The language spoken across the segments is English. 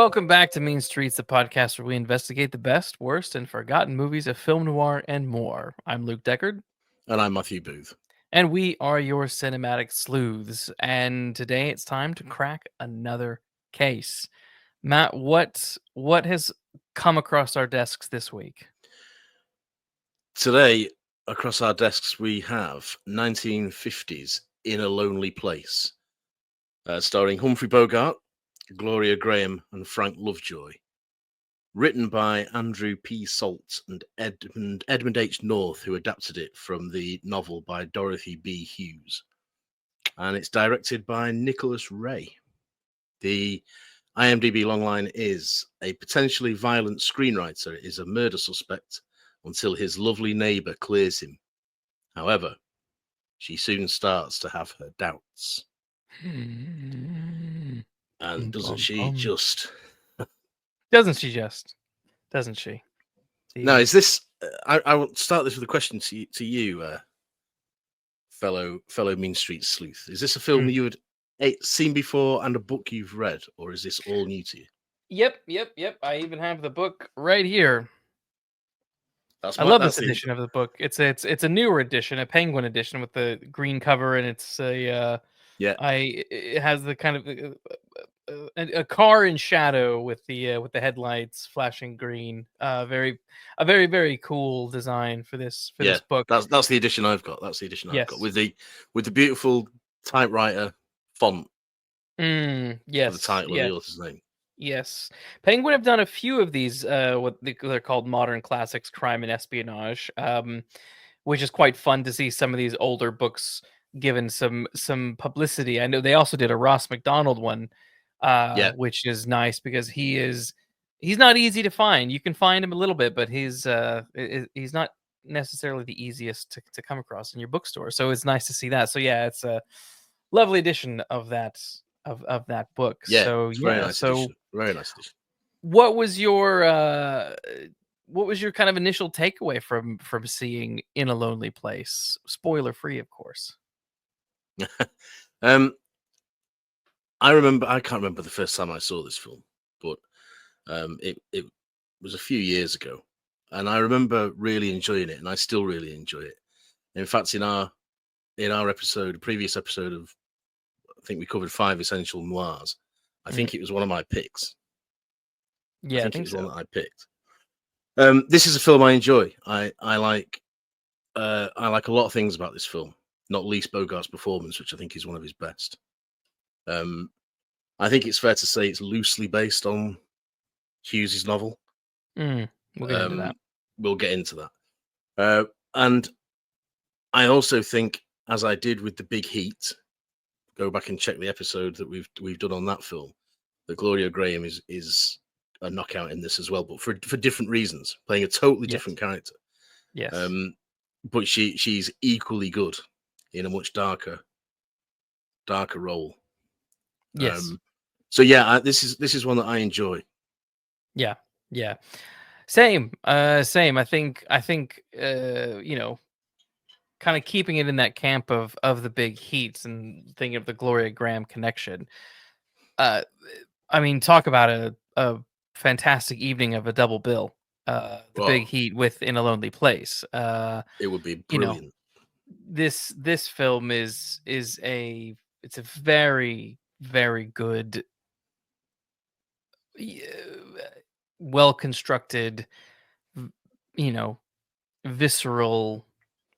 Welcome back to Mean Streets, the podcast where we investigate the best, worst, and forgotten movies of film noir and more. I'm Luke Deckard, And I'm Matthew Booth. and we are your cinematic sleuths. And today it's time to crack another case. Matt, what has come across our desks this week? Today, across our desks, we have 1950s In a Lonely Place, starring Humphrey Bogart, Gloria Grahame, and Frank Lovejoy. Written by Andrew P. Solt and Edmund H. North, who adapted it from the novel by Dorothy B. Hughes. And it's directed by Nicholas Ray. The IMDb longline is: a potentially violent screenwriter is a murder suspect until his lovely neighbour clears him. However, she soon starts to have her doubts. And doesn't she just? Doesn't she just? Doesn't she? Now, is this? I will start this with a question to you, fellow Mean Street sleuth. Is this a film you had seen before and a book you've read, or is this all new to you? Yep. I even have the book right here. I love this edition of the book. It's a newer edition, a Penguin edition with the green cover, and it's it has the kind of a car in shadow with the headlights flashing green. Very cool design for this book. That's the edition I've got. That's the edition I've got with the beautiful typewriter font. Yes, for the title of the author's name. Yes, Penguin have done a few of these, what they're called modern classics, crime and espionage, which is quite fun to see some of these older books given some publicity. I know they also did a Ross McDonald one, which is nice because he's not easy to find. You can find him a little bit, but he's not necessarily the easiest to come across in your bookstore. So it's nice to see that. So yeah, it's a lovely edition of that. Of that book. Yeah, so it's very nice edition. Very nice edition. What was your kind of initial takeaway from seeing In a Lonely Place? Spoiler free, of course. I can't remember the first time I saw this film, but it was a few years ago, and I remember really enjoying it, and I still really enjoy it. In fact, in our previous episode of, I think we covered 5 essential noirs. I think it was one of my picks. Yeah, I think it was one that I picked. This is a film I enjoy. I like a lot of things about this film, not least Bogart's performance, which I think is one of his best. I think it's fair to say it's loosely based on Hughes's novel. We'll get into that. We'll get into that. And I also think, as I did with The Big Heat, go back and check the episode that we've done on that film, that Gloria Grahame is a knockout in this as well, but for different reasons, playing a totally different character. Yes. But she's equally good in a much darker role. Yes. So yeah, this is one that I enjoy. Yeah. Same. I think kind of keeping it in that camp of The Big Heats and thinking of the Gloria Grahame connection. I mean, talk about a fantastic evening of a double bill. The Big Heat with In a Lonely Place. It would be brilliant. This film is a very, very good, well constructed, visceral,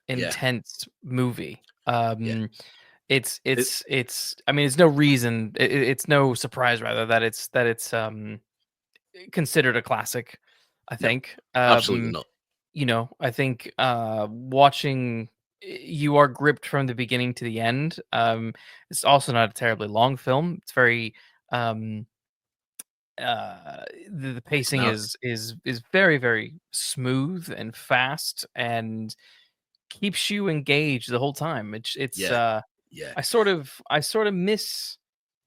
intense movie. It's I mean, it's no reason, it's no surprise rather that it's considered a classic, I think. Absolutely not. I think watching, you are gripped from the beginning to the end. It's also not a terribly long film. It's very the pacing is very, very smooth and fast and keeps you engaged the whole time. I sort of miss,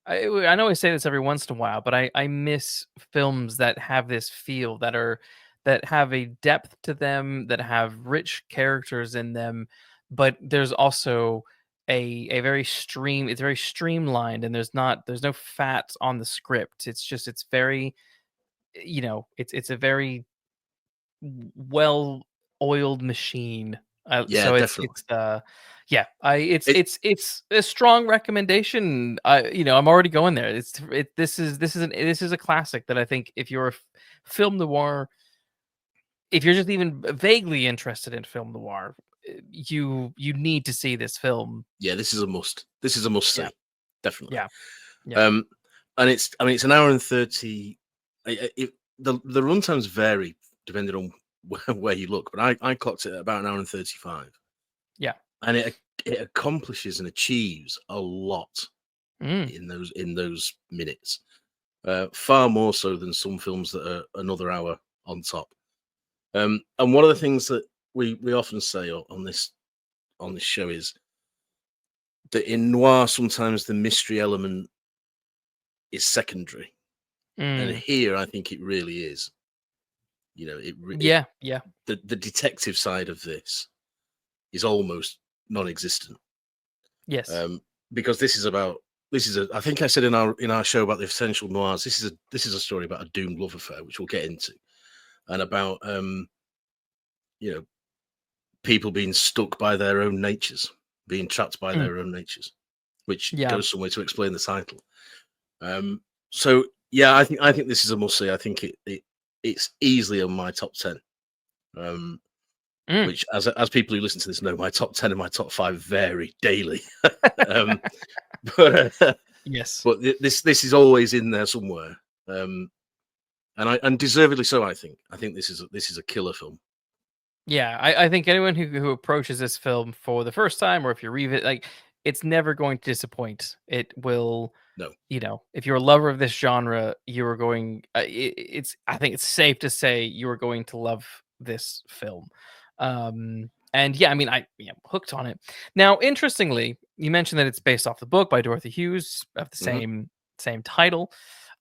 I know I say this every once in a while, but I miss films that have this feel, that have a depth to them, that have rich characters in them, but there's also it's very streamlined, and there's no fat on the script. It's very it's a very well-oiled machine. Yeah, So definitely. yeah, I It it's a strong recommendation. I'm already going there. This is a classic that I think if you're a film noir, if you're just even vaguely interested in film noir, you need to see this film. yeah, this is a must. This is a must Yeah, see, definitely. yeah, yeah. Um, and it's an hour and 30. The runtimes vary depending on where you look, but I clocked it at about an hour and 35, Yeah. and it accomplishes and achieves a lot Mm, in those minutes, far more so than some films that are another hour on top. And one of the things that we often say on this show is that in noir sometimes the mystery element is secondary, and mm. here I think it really is. It Yeah, yeah. the detective side of this is almost non-existent, Yes. um, because I think I said in our show about the essential noirs. This is a story about a doomed love affair, which we'll get into, and about you know people being stuck by their own natures, being trapped by Mm, their own natures, which yeah. goes somewhere to explain the title. Um, so yeah, I think this is a must see. I think it's easily on my top 10. Um, Mm. which, as people who listen to this know, my top 10 and my top 5 vary daily. um, but Yes. this is always in there somewhere, and deservedly so. I think this is a killer film. Yeah, I think anyone who approaches this film for the first time, or if you read it, like, it's never going to disappoint. It will, No, if you're a lover of this genre, you are going. I think it's safe to say you are going to love this film. And yeah, I mean, hooked on it. Now, interestingly, you mentioned that it's based off the book by Dorothy Hughes of the hmm same title.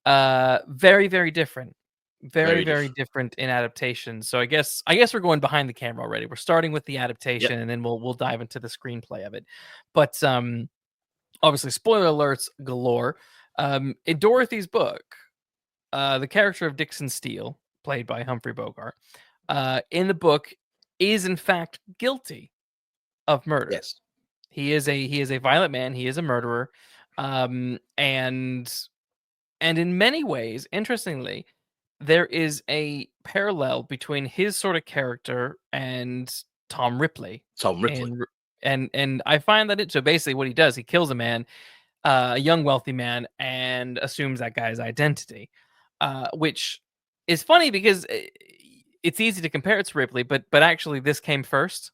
Very, very different. Very, very very different. different in adaptation. So I guess we're going behind the camera already. We're starting with the Yep. adaptation and then we'll dive into the screenplay of it. But obviously spoiler alerts galore. In Dorothy's book, the character of Dixon Steele, played by Humphrey Bogart, in the book is in fact guilty of murder. Yes. He is a violent man, he is a murderer. And in many ways, interestingly, there is a parallel between his sort of character and Tom Ripley. Tom Ripley. And I find that so basically what he does, he kills a man, a young wealthy man, and assumes that guy's identity. Which is funny because it's easy to compare it to Ripley, but actually this came first.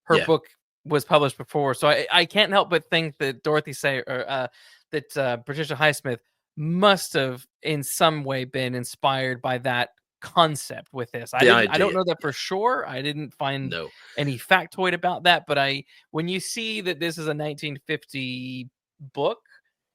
Her Yeah. book was published before, so I can't help but think that Dorothy Say or that Patricia Highsmith must have in some way been inspired by that concept with this. The I don't idea. know that for Yeah. sure. I didn't find No. any factoid about that, but when you see that this is a 1950 book,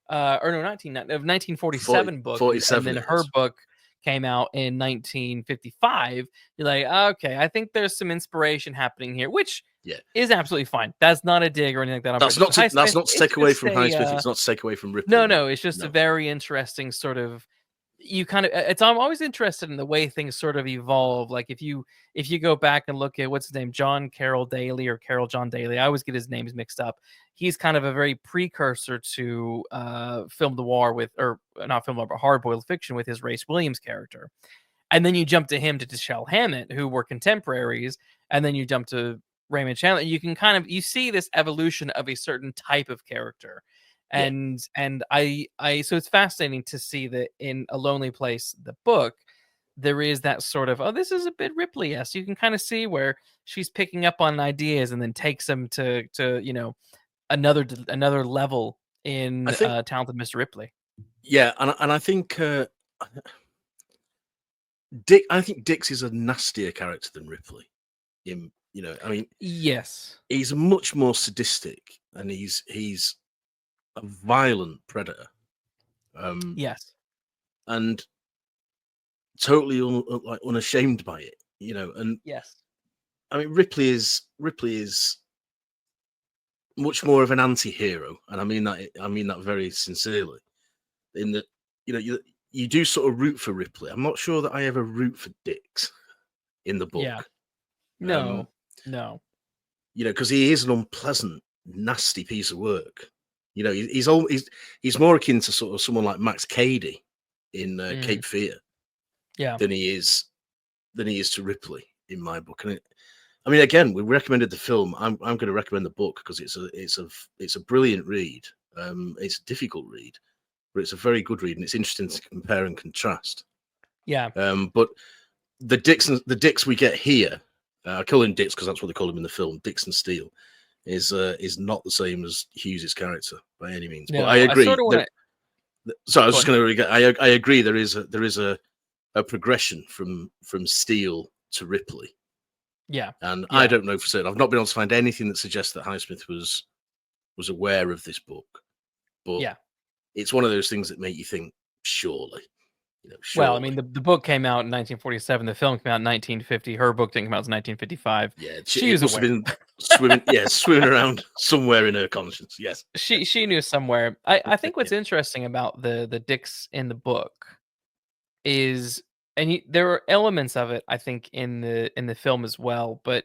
or no, 40, 1947 book, and 47 then it her is. book came out in 1955, you're like, okay, I think there's some inspiration happening here, which Yeah. is absolutely fine. That's not a dig or anything like that on That's Patricia not to that's Highsmith. not to It's take away just from Highsmith. a It's not to take away from Ripley. no, No. no, it's just a No. very interesting sort of you kind of it's I'm always interested in the way things sort of evolve. Like if you go back and look at what's his name, John Carroll Daly or Carroll John Daly. I always get his names mixed up. He's kind of a very precursor to film noir with or not film noir, but hard-boiled fiction with his Race Williams character. And then you jump to him to Dashiell Hammett, who were contemporaries, and then you jump to Raymond Chandler. You can kind of you see this evolution of a certain type of character. Yeah. And I so it's fascinating to see that in A Lonely Place, the book, there is that sort of, oh, this is a bit Ripley-esque. You can kind of see where she's picking up on ideas and then takes them to another level I in think. Talented Mr. Ripley. Yeah, and I think Dix is a nastier character than Ripley. I mean, Yes. he's much more sadistic, and he's a violent predator, um, Yes. and totally unashamed by it. And Yes. I mean, Ripley is much more of an anti-hero, and I mean that very sincerely. In that, you know, you do sort of root for Ripley. I'm not sure that I ever root for Dix in the Yeah. book. No. Because he is an unpleasant, nasty piece of work. He's more akin to sort of someone like Max Cady in Cape Fear Yeah. than he is to Ripley in my book. And I mean, again, we recommended the film. I'm going to recommend the book because it's a brilliant read. It's a difficult read, but it's a very good read, and it's interesting to compare and contrast. Yeah. But the Dix we get here, I call him Dix because that's what they call him in the film, Dix and Steele, is not the same as Hughes's character by any means. No, but I agree. sort of wanna... So I was just going to. I agree. There is a progression from Steele to Ripley. Yeah. And Yeah. I don't know for certain. I've not been able to find anything that suggests that Highsmith was aware of this book. But Yeah. it's one of those things that make you think, surely. Well, I mean, the book came out in 1947. The film came out in 1950. Her book didn't come out in 1955. Yeah, she was must aware. have been swimming. Yeah, swimming around somewhere in her conscience. Yes, she knew somewhere. I think what's interesting about the Dix in the book is, and there are elements of it, I think, in the film as well. But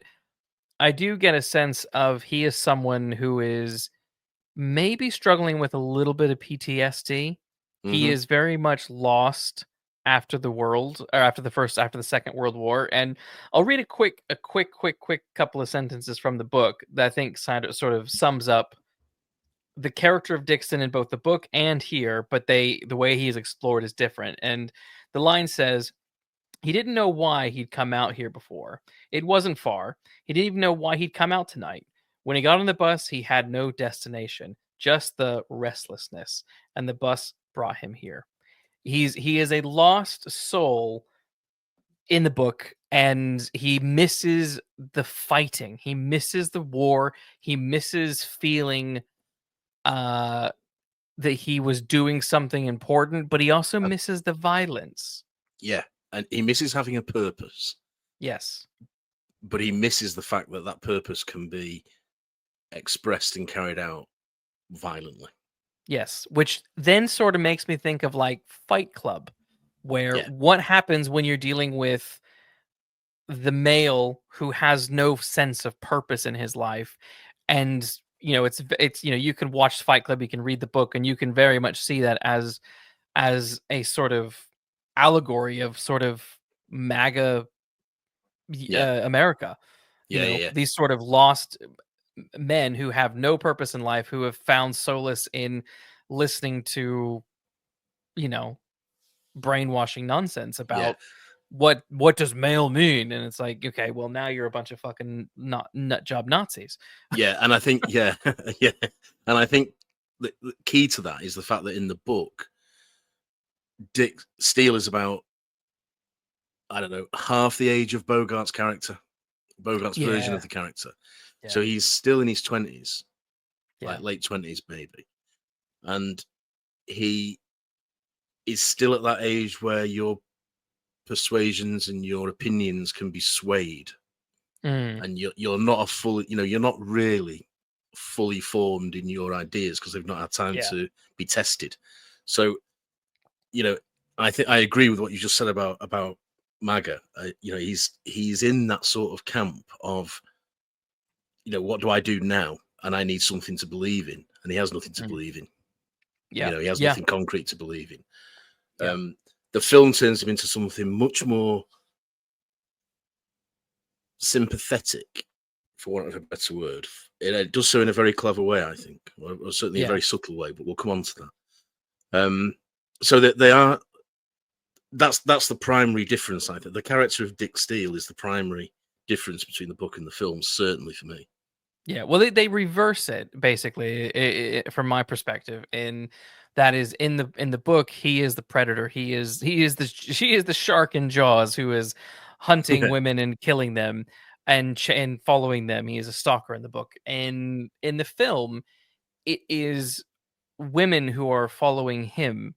I do get a sense of he is someone who is maybe struggling with a little bit of PTSD. He is very much lost after the Second World War. And I'll read a quick couple of sentences from the book that I think sort of sums up the character of Dixon in both the book and here, but the way he is explored is different. And the line says, he didn't know why he'd come out here before. It wasn't far. He didn't even know why he'd come out tonight. When he got on the bus, he had no destination, just the restlessness, and the bus brought him here. He is a lost soul in the book, and he misses the fighting. He misses the war. He misses feeling that he was doing something important, but he also misses the violence. Yeah, and he misses having a purpose. Yes. But he misses the fact that purpose can be expressed and carried out violently. Yes, which then sort of makes me think of like Fight Club, where what happens when you're dealing with the male who has no sense of purpose in his life. And it's you can watch Fight Club, you can read the book, and you can very much see that as a sort of allegory of sort of MAGA America. These sort of lost men who have no purpose in life, who have found solace in listening to brainwashing nonsense about what does male mean. And it's like, okay, well, now you're a bunch of fucking nut job Nazis. Yeah, and I think yeah, and I think the key to that is the fact that in the book, Dick Steele is about, I don't know, half the age of Bogart's character, Bogart's version of the character. Yeah. So he's still in his 20s, like late 20s maybe, and he is still at that age where your persuasions and your opinions can be swayed, and you're not you're not really fully formed in your ideas because they've not had time to be tested. So, I think I agree with what you just said about MAGA. He's in that sort of camp of, what do I do now? And I need something to believe in, and he has nothing to believe in. Yeah, he has nothing concrete to believe in. The film turns him into something much more sympathetic, for want of a better word. It does so in a very clever way, I think, or certainly a very subtle way. But we'll come on to that. So that they are. That's the primary difference, I think. The character of Dick Steele is the primary difference between the book and the film, certainly for me. Yeah, well, they reverse it basically, from my perspective. In that is in the book, he is the predator. She is the shark in Jaws who is hunting women and killing them and following them. He is a stalker in the book. And in the film, it is women who are following him,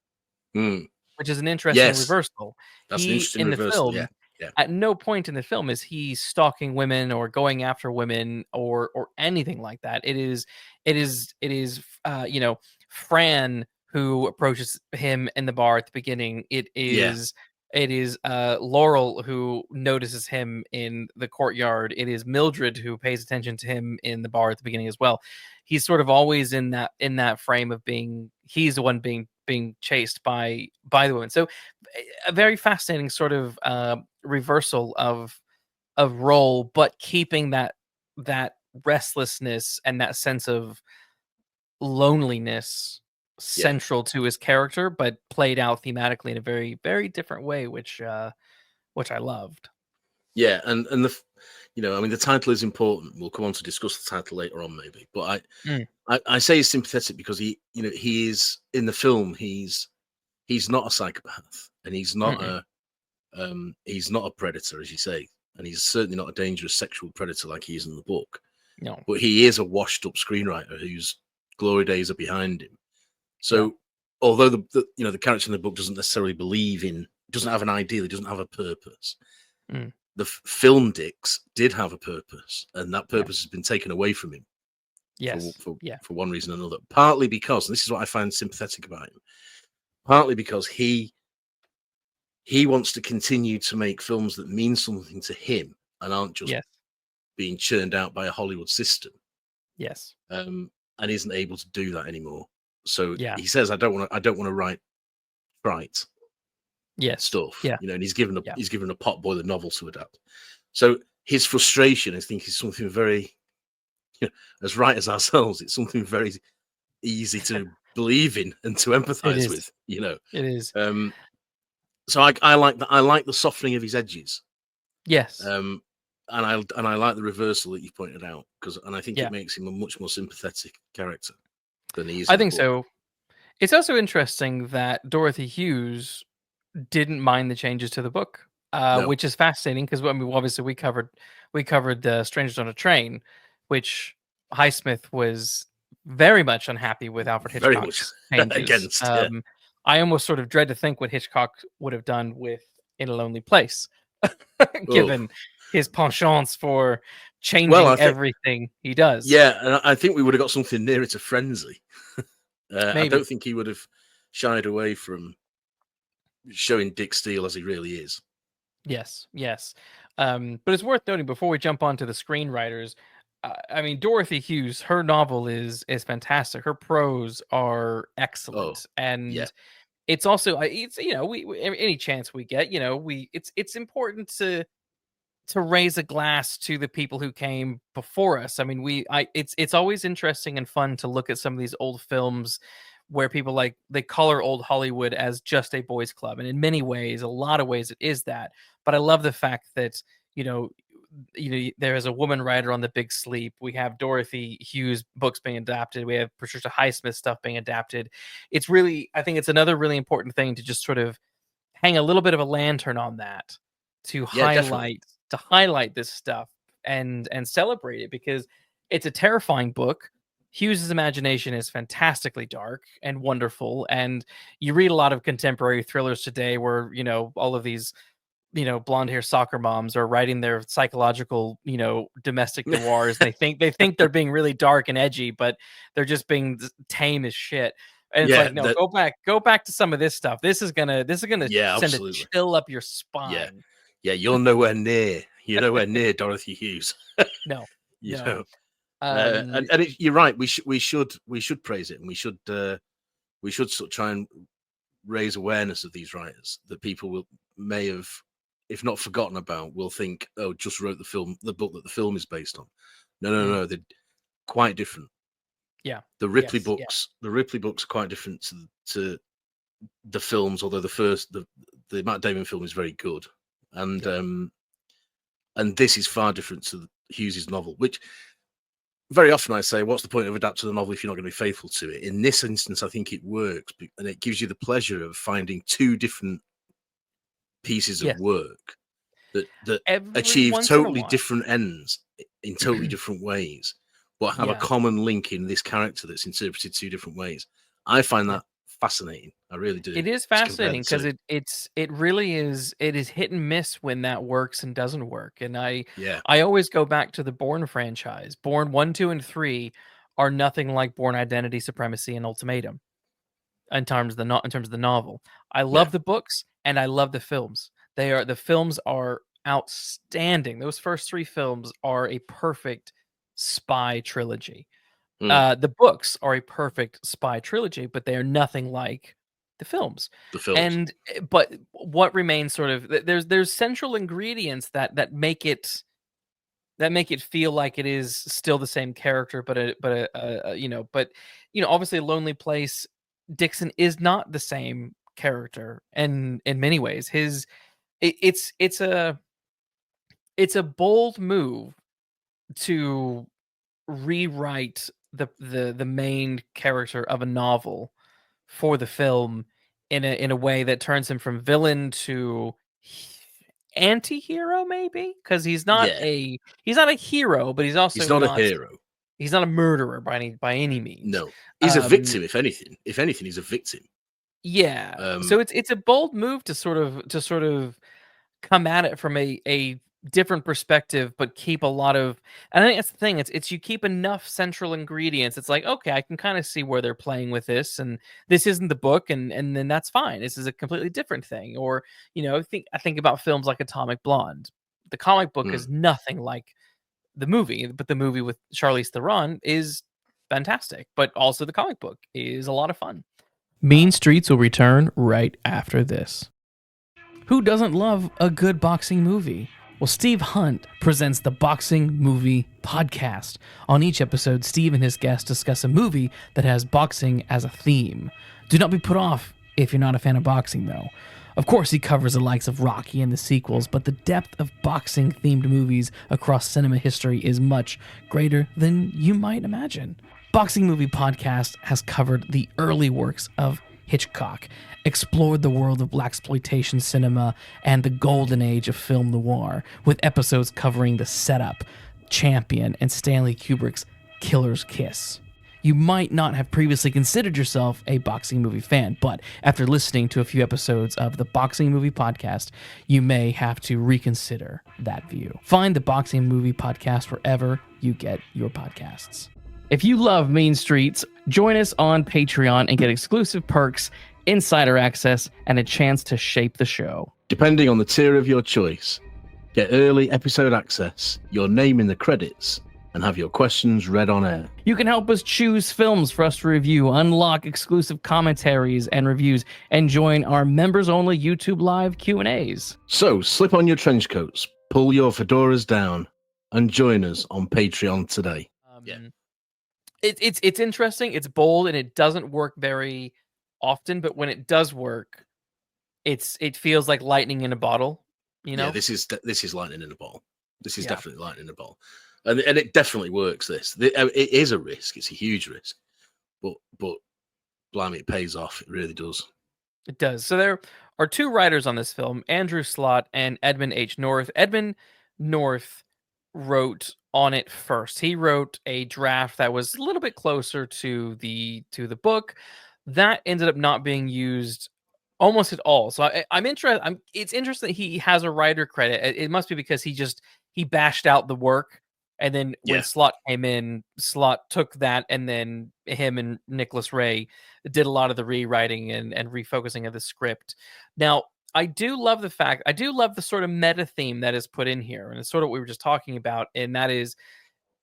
which is an interesting reversal. That's an interesting reversal. Yeah. At no point in the film is he stalking women or going after women or anything like that. It is Fran who approaches him in the bar at the beginning. Yeah. It is Laurel who notices him in the courtyard. It is Mildred who pays attention to him in the bar at the beginning as well. He's sort of always in that frame of being he's the one being chased by the woman. So a very fascinating sort of reversal of role, but keeping that restlessness and that sense of loneliness Yeah. central to his character, but played out thematically in a very, very different way, which I loved. Yeah, and I mean, the title is important. We'll come on to discuss the title later on, maybe. But Mm, I say he's sympathetic because he is in the film. He's not a psychopath, and mm-mm, he's not a predator, as you say, and he's certainly not a dangerous sexual predator like he is in the book. no, But he is a washed-up screenwriter whose glory days are behind him. yeah, So, although the character in the book doesn't necessarily doesn't have an ideal, he doesn't have a purpose. mm, The film Dicks did have a purpose, and that yeah, purpose has been taken away from him for yes, yeah, for one reason or another. Partly because, and this is what I find sympathetic about him, partly because he wants to continue to make films that mean something to him and aren't just yes, being churned out by a Hollywood system, yes, and isn't able to do that anymore. So yeah, he says, I don't want to write trite yes, stuff, yeah, and yeah, he's given a potboiler novel to adapt. So his frustration, I think, is something very, as writers ourselves, it's something very easy to believe in and to it empathize is, with. it is, Um, so I like that. I like the softening of his edges, yes, um, and I like the reversal that you pointed out and I think it yeah, makes him a much more sympathetic character than he is I in the think book. so. It's also interesting that Dorothy Hughes didn't mind the changes to the book, No, which is fascinating because I mean, obviously we covered Strangers on a Train, which Highsmith was very much unhappy with Alfred very much Hitchcock's changes. against. Yeah. I almost sort of dread to think what Hitchcock would have done with In a Lonely Place, Oh, given his penchants for well, I changing think everything he does. yeah, and I think we would have got something nearer to frenzy. I Maybe. don't think he would have shied away from showing Dick Steele as he really is. Yes, yes. But it's worth noting before we jump on to the screenwriters. I mean, Dorothy Hughes, her novel is fantastic. Her prose are Oh, excellent, yeah, and it's also it's any chance we get, it's important to raise a glass to the people who came before us. I mean, it's always interesting and fun to look at some of these old films where people like they color old Hollywood as just a boys club, and in many ways, a lot of ways, it is that. But I love the fact that you know, there is a woman writer on The Big Sleep. We have Dorothy Hughes books being adapted. We have Patricia Highsmith stuff being adapted. It's really, I think, it's another really important thing to just sort of hang a little bit of a lantern on that to yeah, definitely. highlight this stuff and celebrate it because it's a terrifying book. Hughes's imagination is fantastically dark and wonderful, and you read a lot of contemporary thrillers today where all of these blonde hair soccer moms are writing their psychological domestic noirs. They think they're being really dark and edgy, but they're just being tame as shit. And it's Yeah, like, no, go back to some of this stuff. This is gonna yeah, send a absolutely. chill up your Yeah, spine. yeah. You're nowhere near. You're nowhere near Dorothy Hughes. No, you no. know, Um, you're right. We should praise it, and we should sort of try and raise awareness of these writers that people may have, if not forgotten about, will think, oh, just wrote the book that the film is based on. No, no, mm, no, they're quite different. yeah. The Yes. Yeah. Ripley books are quite different to the films, although the Matt Damon film is very good, and Yeah. this is far different to Hughes's novel, which very often I say, what's the point of adapting a novel if you're not going to be faithful to it? In this instance, I think it works, and it gives you the pleasure of finding two different pieces of Yes. work that Every achieve once in a totally while. different ends in totally different ways, but have a Yeah. common link in this character that's interpreted two different ways. I find Yeah. that fascinating. I really do. It is To compare the fascinating because two. it really is, it is hit and miss when that works and doesn't work. And Yeah. I always go back to the Bourne franchise. Bourne 1, 2, and 3 are nothing like Bourne Identity, Supremacy, and Ultimatum. in terms of the novel. I Yeah. love the books and I love the films. The films are outstanding. Those first 3 films are a perfect spy trilogy. Mm. The books are a perfect spy trilogy, but they are nothing like the films. The films. And but what remains sort of there's central ingredients that make it feel like it is still the same character, but obviously, Lonely Place, Dixon is not the same character, and in many ways, it's a bold move to rewrite the main character of a novel for the film in a way that turns him from villain to anti-hero, maybe, because Yeah. he's not a hero, but He's not a hero. he's not a murderer by any means. No. He's a Um, victim, if anything. If anything, he's a victim. yeah, Um, so it's a bold move to sort of come at it from a different perspective, but keep a lot of. And I think that's the thing. It's you keep enough central ingredients. It's like, okay, I can kind of see where they're playing with this, and this isn't the book, and then that's fine. This is a completely different thing. Or I think about films like Atomic Blonde. The comic book mm. is nothing like the movie, but the movie with Charlize Theron is fantastic. But also the comic book is a lot of fun. Mean Streets will return right after this. Who doesn't love a good boxing movie? Well, Steve Hunt presents the Boxing Movie Podcast. On each episode, Steve and his guests discuss a movie that has boxing as a theme. Do not be put off if you're not a fan of boxing, though. Of course, he covers the likes of Rocky and the sequels, but the depth of boxing-themed movies across cinema history is much greater than you might imagine. Boxing Movie Podcast has covered the early works of Hitchcock, explored the world of blaxploitation cinema and the golden age of film noir, with episodes covering The Setup, Champion, and Stanley Kubrick's Killer's Kiss. You might not have previously considered yourself a boxing movie fan, but after listening to a few episodes of the Boxing Movie Podcast, you may have to reconsider that view. Find the Boxing Movie Podcast wherever you get your podcasts. If you love Mean Streets, join us on Patreon and get exclusive perks, insider access, and a chance to shape the show. Depending on the tier of your choice, get early episode access, your name in the credits, and have your questions read on air. You can help us choose films for us to review, unlock exclusive commentaries and reviews, and join our members-only YouTube Live Q&As. So slip on your trench coats, pull your fedoras down, and join us on Patreon today. It's interesting, it's bold, and it doesn't work very often, but when it does work, it feels like lightning in a bottle, Yeah, this is lightning in a bottle. This is Yeah. definitely lightning in a bottle. And it definitely works, this. It is a risk. It's a huge risk. But blimey, it pays off. It really does. It does. So there are 2 writers on this film, Andrew Slott and Edmund H. North. Edmund North wrote on it first. He wrote a draft that was a little bit closer to the book. That ended up not being used almost at all. So I'm interested. It's interesting that he has a writer credit. It must be because he bashed out the work, and then when Yeah. Slott came in, Slott took that, and then him and Nicholas Ray did a lot of the rewriting and refocusing of the script. Now, I do love the sort of meta theme that is put in here, and it's sort of what we were just talking about, and that is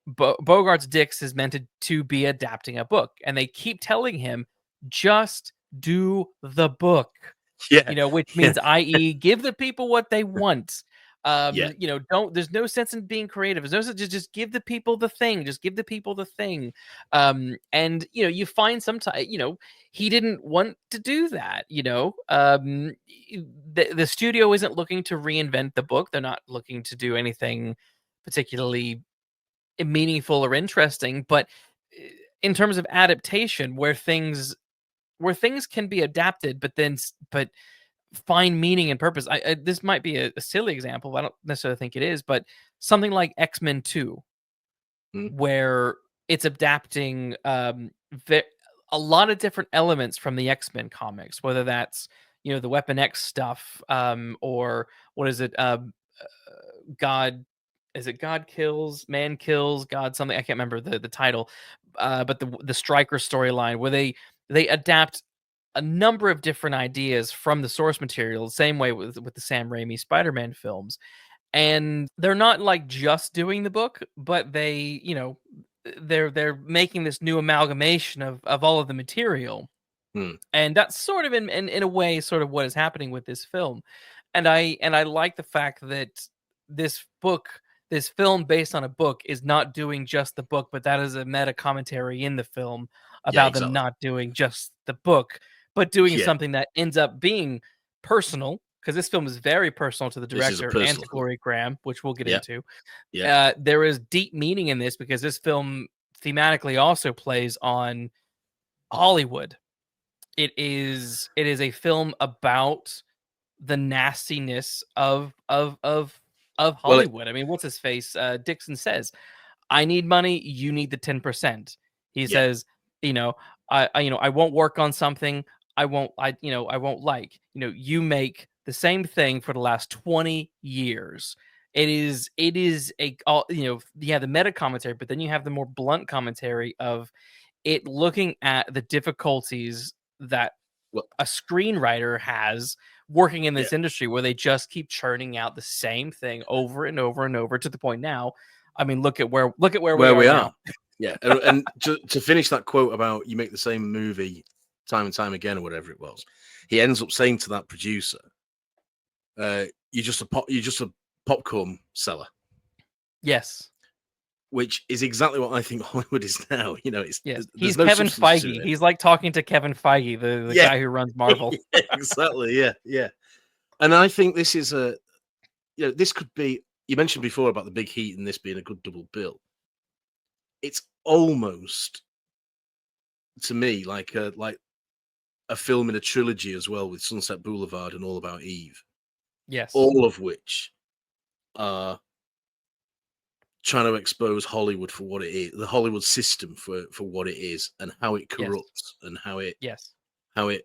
Bogart's Dix is meant to be adapting a book, and they keep telling him, just do the book. Yeah. Which means, i.e., give the people what they want. Yeah. There's no sense in being creative. There's no sense, just give the people the thing. Just give the people the thing. And you find sometimes, he didn't want to do that. The studio isn't looking to reinvent the book. They're not looking to do anything particularly meaningful or interesting. But in terms of adaptation, where things can be adapted, but find meaning and purpose. This might be a silly example, but I don't necessarily think it is, but something like X-Men 2, where it's adapting a lot of different elements from the X-Men comics, whether that's the Weapon X stuff, or what is it? God, is it God kills, man kills, God something? I can't remember the title, but the Stryker storyline where they adapt a number of different ideas from the source material, the same way with the Sam Raimi Spider-Man films. And they're not like just doing the book, but they, they're making this new amalgamation of all of the material. Hmm. And that's sort of in a way sort of what is happening with this film. And I like the fact that this book, this film based on a book, is not doing just the book, but that is a meta commentary in the film Yeah, about them exactly. not doing just the book, but doing Yeah, something that ends up being personal, because this film is very personal to the this is a director and to personal film. Gloria Grahame, which we'll get Yeah, into. yeah. There is deep meaning in this because this film thematically also plays on Hollywood. It is a film about the nastiness of Well, Hollywood. I mean, what's his face? Dixon says, "I need money. You need the 10%." He yeah, says, "You know, I won't work on something. I won't like. You make the same thing for the last 20 years." It is the meta commentary, but then you have the more blunt commentary of it looking at the difficulties that well, a screenwriter has working in yeah. this industry, where they just keep churning out the same thing over and over and over, to the point now. I mean, look at where we Where are we are. now. Yeah, and to finish that quote about you make the same movie time and time again or whatever it was, he ends up saying to that producer, you're just a popcorn seller," Yes. which is exactly what I think Hollywood is now. Yes. There's He's no Kevin substance to Feige. it. He's like talking to Kevin Feige, the Yeah, guy who runs Marvel. exactly. Yeah, yeah. And I think this is this could be. You mentioned before about the big heat and this being a good double bill. It's almost, to me, like a film in a trilogy as well, with Sunset Boulevard and All About Eve, Yes. all of which are trying to expose Hollywood for what it is, the Hollywood system for what it is, and how it Yes. corrupts and Yes. how it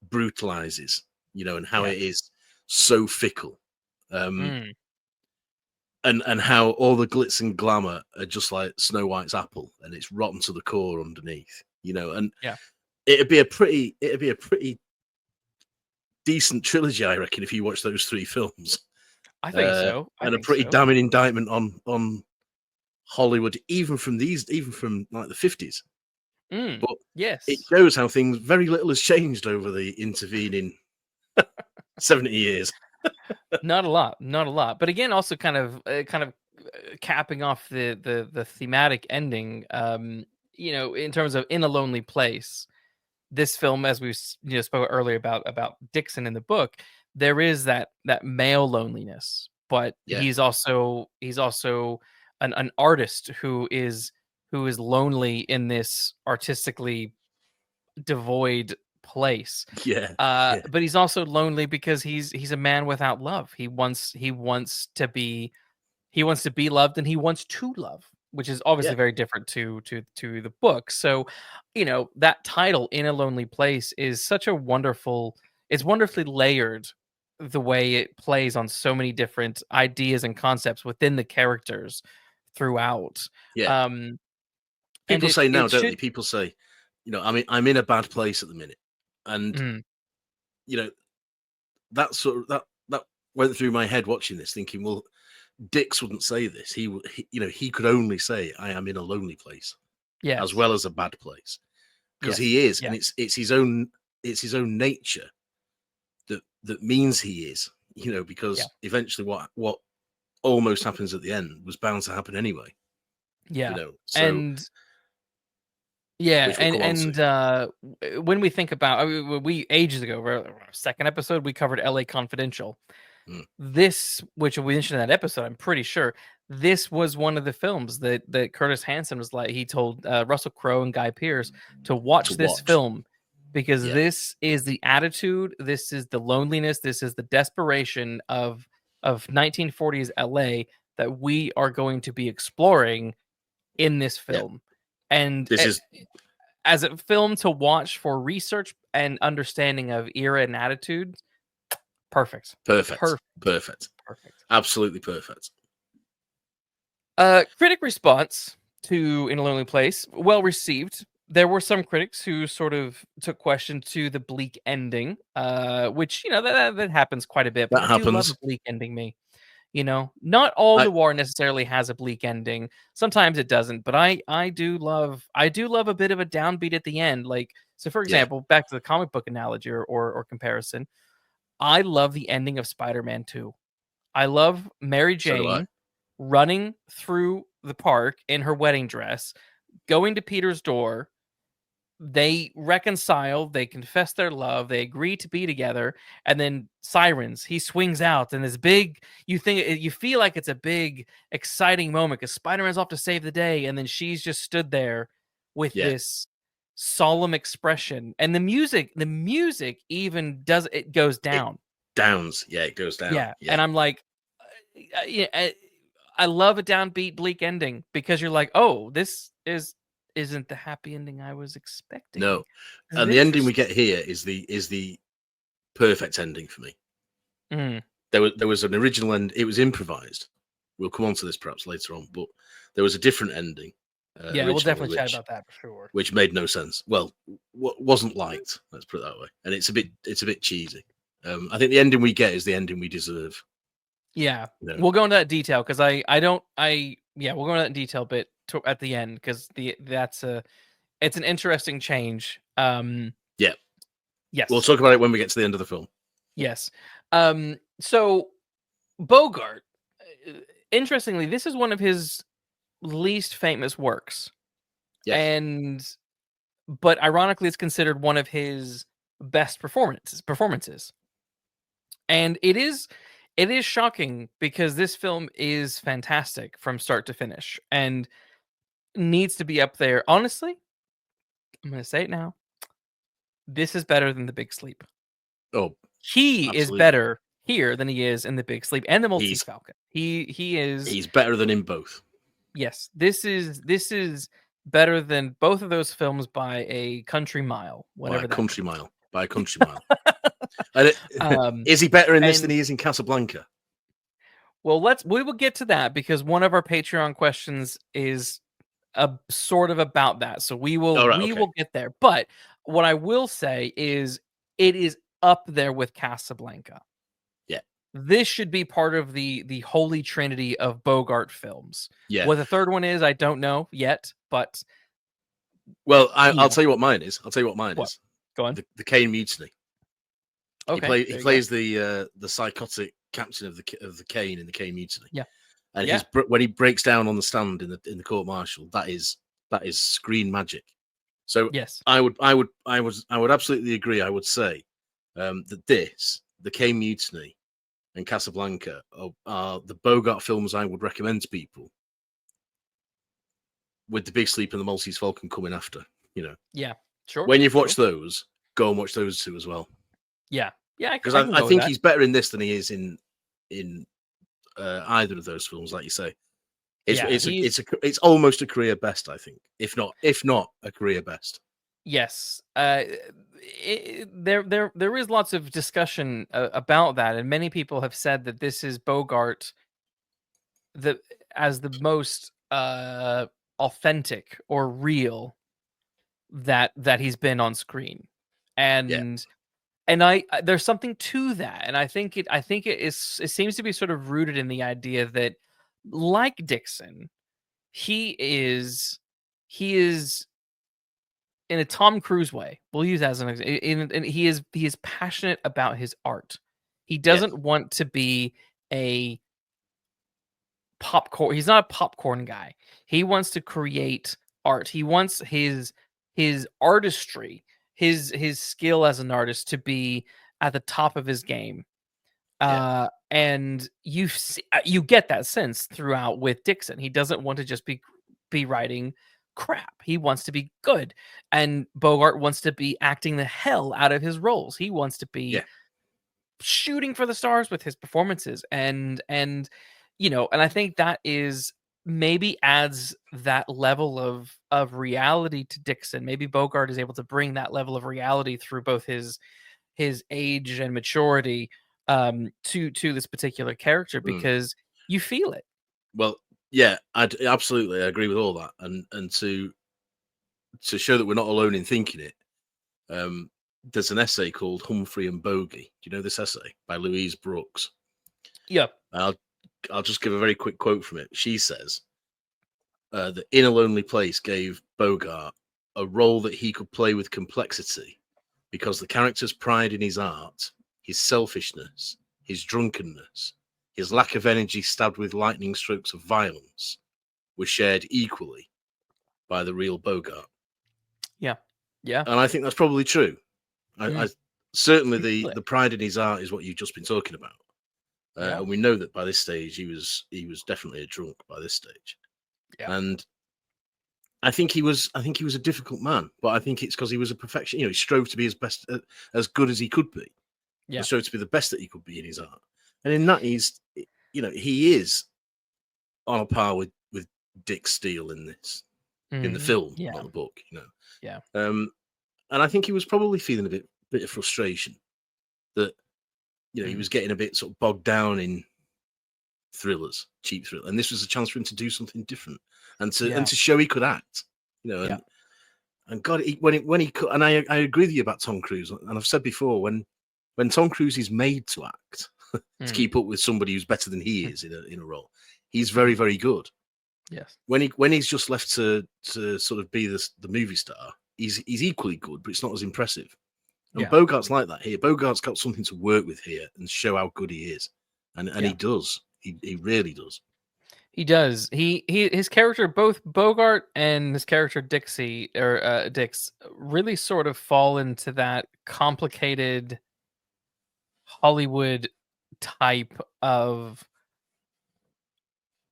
brutalizes, and how Yes. it is so fickle, um, Mm. and how all the glitz and glamour are just like Snow White's apple, and it's rotten to the core underneath, and Yeah. it'd be a pretty decent trilogy, I reckon, if you watch those three films. I think so. I And a think pretty so. damning indictment on Hollywood, even from like the 50s. Mm. But it Yes. shows how things, very little has changed over the intervening 70 years. Not a lot, not a lot. But again, also capping off the thematic ending. In terms of In a Lonely Place, this film, as we spoke earlier about Dixon in the book, there is that male loneliness, but Yeah, he's also an artist who is lonely in this artistically devoid place. yeah, yeah, But he's also lonely because he's a man without love. He wants to be loved, and he wants to love, which is yeah, obviously very different to the book. So, that title, In a Lonely Place, is such a it's wonderfully layered, the way it plays on so many different ideas and concepts within the characters throughout. yeah. Um, and People it say now, it don't should they? People say, I'm in a bad place at the minute, and mm, you know that sort of that went through my head watching this, thinking, well, Dix wouldn't say this. He could only say, "I am in a lonely place," as yes, well as a bad place, because yes, he is, yeah, and it's his own nature that means he is. yeah, Because eventually, what almost happens at the end was bound to happen anyway. yeah, So and yeah, which we'll and come on to. when we think about, we ages ago, our second episode, we covered L.A. Confidential. Mm, This, which we mentioned in that episode, I'm pretty sure this was one of the films that Curtis Hanson was like. He told Russell Crowe and Guy Pearce to to watch this watch, film because yeah, this is the attitude, this is the loneliness, this is the desperation of 1940s LA that we are going to be exploring in this yeah. film. And This is as a film to watch for research and understanding of era and attitude, perfect. perfect, Perfect. perfect, Perfect. absolutely perfect. Critic response to In a Lonely Place, well received. there were some critics who sort of took question to the bleak ending, which that happens quite a bit. But That I do love a happens. bleak ending. Not all I noir necessarily has a bleak ending. Sometimes it doesn't, but I do love a bit of a downbeat at the end. Like, so for yeah, example, back to the comic book analogy or comparison, I love the ending of Spider-Man 2. I love Mary so do I. Jane running through the park in her wedding dress, going to Peter's door. They reconcile, they confess their love, they agree to be together, and then sirens. He swings out, and this big. You feel like it's a big, exciting moment because Spider-Man's off to save the day, and then she's just stood there with Yeah, this solemn expression, and the music even does it goes it down. downs. Yeah, it goes down. Yeah, Yeah, and I'm like, yeah, I love a downbeat, bleak ending because you're like, oh, isn't the happy ending I was expecting. no, This is and the ending we interesting. get here is the perfect ending for me. Mm, There was an original end. It was improvised. We'll come on to this perhaps later on, but there was a different ending yeah, we'll originally, definitely chat about that for sure. which made no sense. Well, wasn't liked. Let's put it that way. And it's a bit cheesy. I think the ending we get is the ending we deserve. Yeah, You know? we'll go into that detail because we'll go into that detail bit at the end because it's an interesting change. Yeah, we'll Yes, talk about it when we get to the end of the film. yes. So Bogart, uh, interestingly, this is one of his least famous works, Yes. and but ironically, it's considered one of his best performances. And it is shocking because this film is fantastic from start to finish and needs to be up there. Honestly, I'm going to say it now. This is better than The Big Sleep. Oh, He is absolutely. better here than he is in The Big Sleep and The Maltese He's Falcon. He is. he's better than in both. Yes, this is better than both of those films by a country mile, By a whatever that country means. mile. By a country mile. And um is he better in this than and he is in Casablanca? well, we will get to that because one of our Patreon questions is a sort of about that. So we will All right. we Okay. will get there. But what I will say is it is up there with Casablanca. Yeah. This should be part of the holy trinity of Bogart films. Yeah. What the third one is, I don't know yet, but Well, you I'll know, tell you what mine is. I'll tell you what mine what? is. Go on. The Kane Mutiny. Okay, He there you go. plays the psychotic captain of the Kane in the Kane Mutiny. Yeah. And Yeah. when he breaks down on the stand in the court martial, that is screen magic. So Yes. I would absolutely agree. I would say that the Kane Mutiny, and Casablanca are the Bogart films I would recommend to people, with The Big Sleep and The Maltese Falcon coming after. Yeah. Sure. When you've Sure. watched those, go and watch those two as well, Yeah. Yeah. because I can I go with think that. he's better in this than he is in either of those films. Like you say, Yeah. He's it's almost a career best, I think, if not a career best. Yes. There is lots of discussion about that, and many people have said that this is Bogart the as the most authentic or real that he's been on screen, Yeah, and there's something to that, and it seems to be sort of rooted in the idea that, like Dixon, he is he is in a Tom Cruise way. We'll use that as an example. And he is passionate about his art. He yeah, doesn't want to be a popcorn. He's not a popcorn guy. He wants to create art. He wants his artistry, his skill as an artist to be at the top of his game. yeah, And you get that sense throughout with Dixon. He doesn't want to just be writing crap. He wants to be good. And Bogart wants to be acting the hell out of his roles. He wants to be yeah. shooting for the stars with his performances. And I think that is maybe adds that level of reality to Dixon. Maybe Bogart is able to bring that level of reality through both his age and maturity to this particular character Mm. because you feel it. Well, yeah, I absolutely agree with all that, and to to show that we're not alone in thinking it, there's an essay called Humphrey and Bogey. Do you know this essay by Louise Brooks? Yeah. I'll just give a very quick quote from it. She says that In a Lonely Place gave Bogart a role that he could play with complexity because the character's pride in his art, his selfishness, his drunkenness, his lack of energy stabbed with lightning strokes of violence were shared equally by the real Bogart. Yeah. Yeah. And I think that's probably true. I certainly Really? the pride in his art is what you've just been talking about. Yeah. And we know that by this stage he was definitely a drunk by this stage. Yeah. And I think he was a difficult man, but I think it's because he was a perfection. He strove to be as good as he could be. Yeah. He strove to be the best that he could be in his art. And in that, he is on a par with Dick Steele in this, in the film, not the book. Yeah. And I think he was probably feeling a bit of frustration that he was getting a bit sort of bogged down in thrillers, cheap thrillers, and this was a chance for him to do something different and to show he could act. And God, when he could, and I agree with you about Tom Cruise, and I've said before when Tom Cruise is made to act to keep up with somebody who's better than he is in a role, he's very, very good. Yes. When he's just left to sort of be the movie star, he's equally good, but it's not as impressive. And Bogart's like that here. Bogart's got something to work with here and show how good he is, and he does. He really does. He does. His character, both Bogart and his character Dix, really sort of fall into that complicated Hollywood type of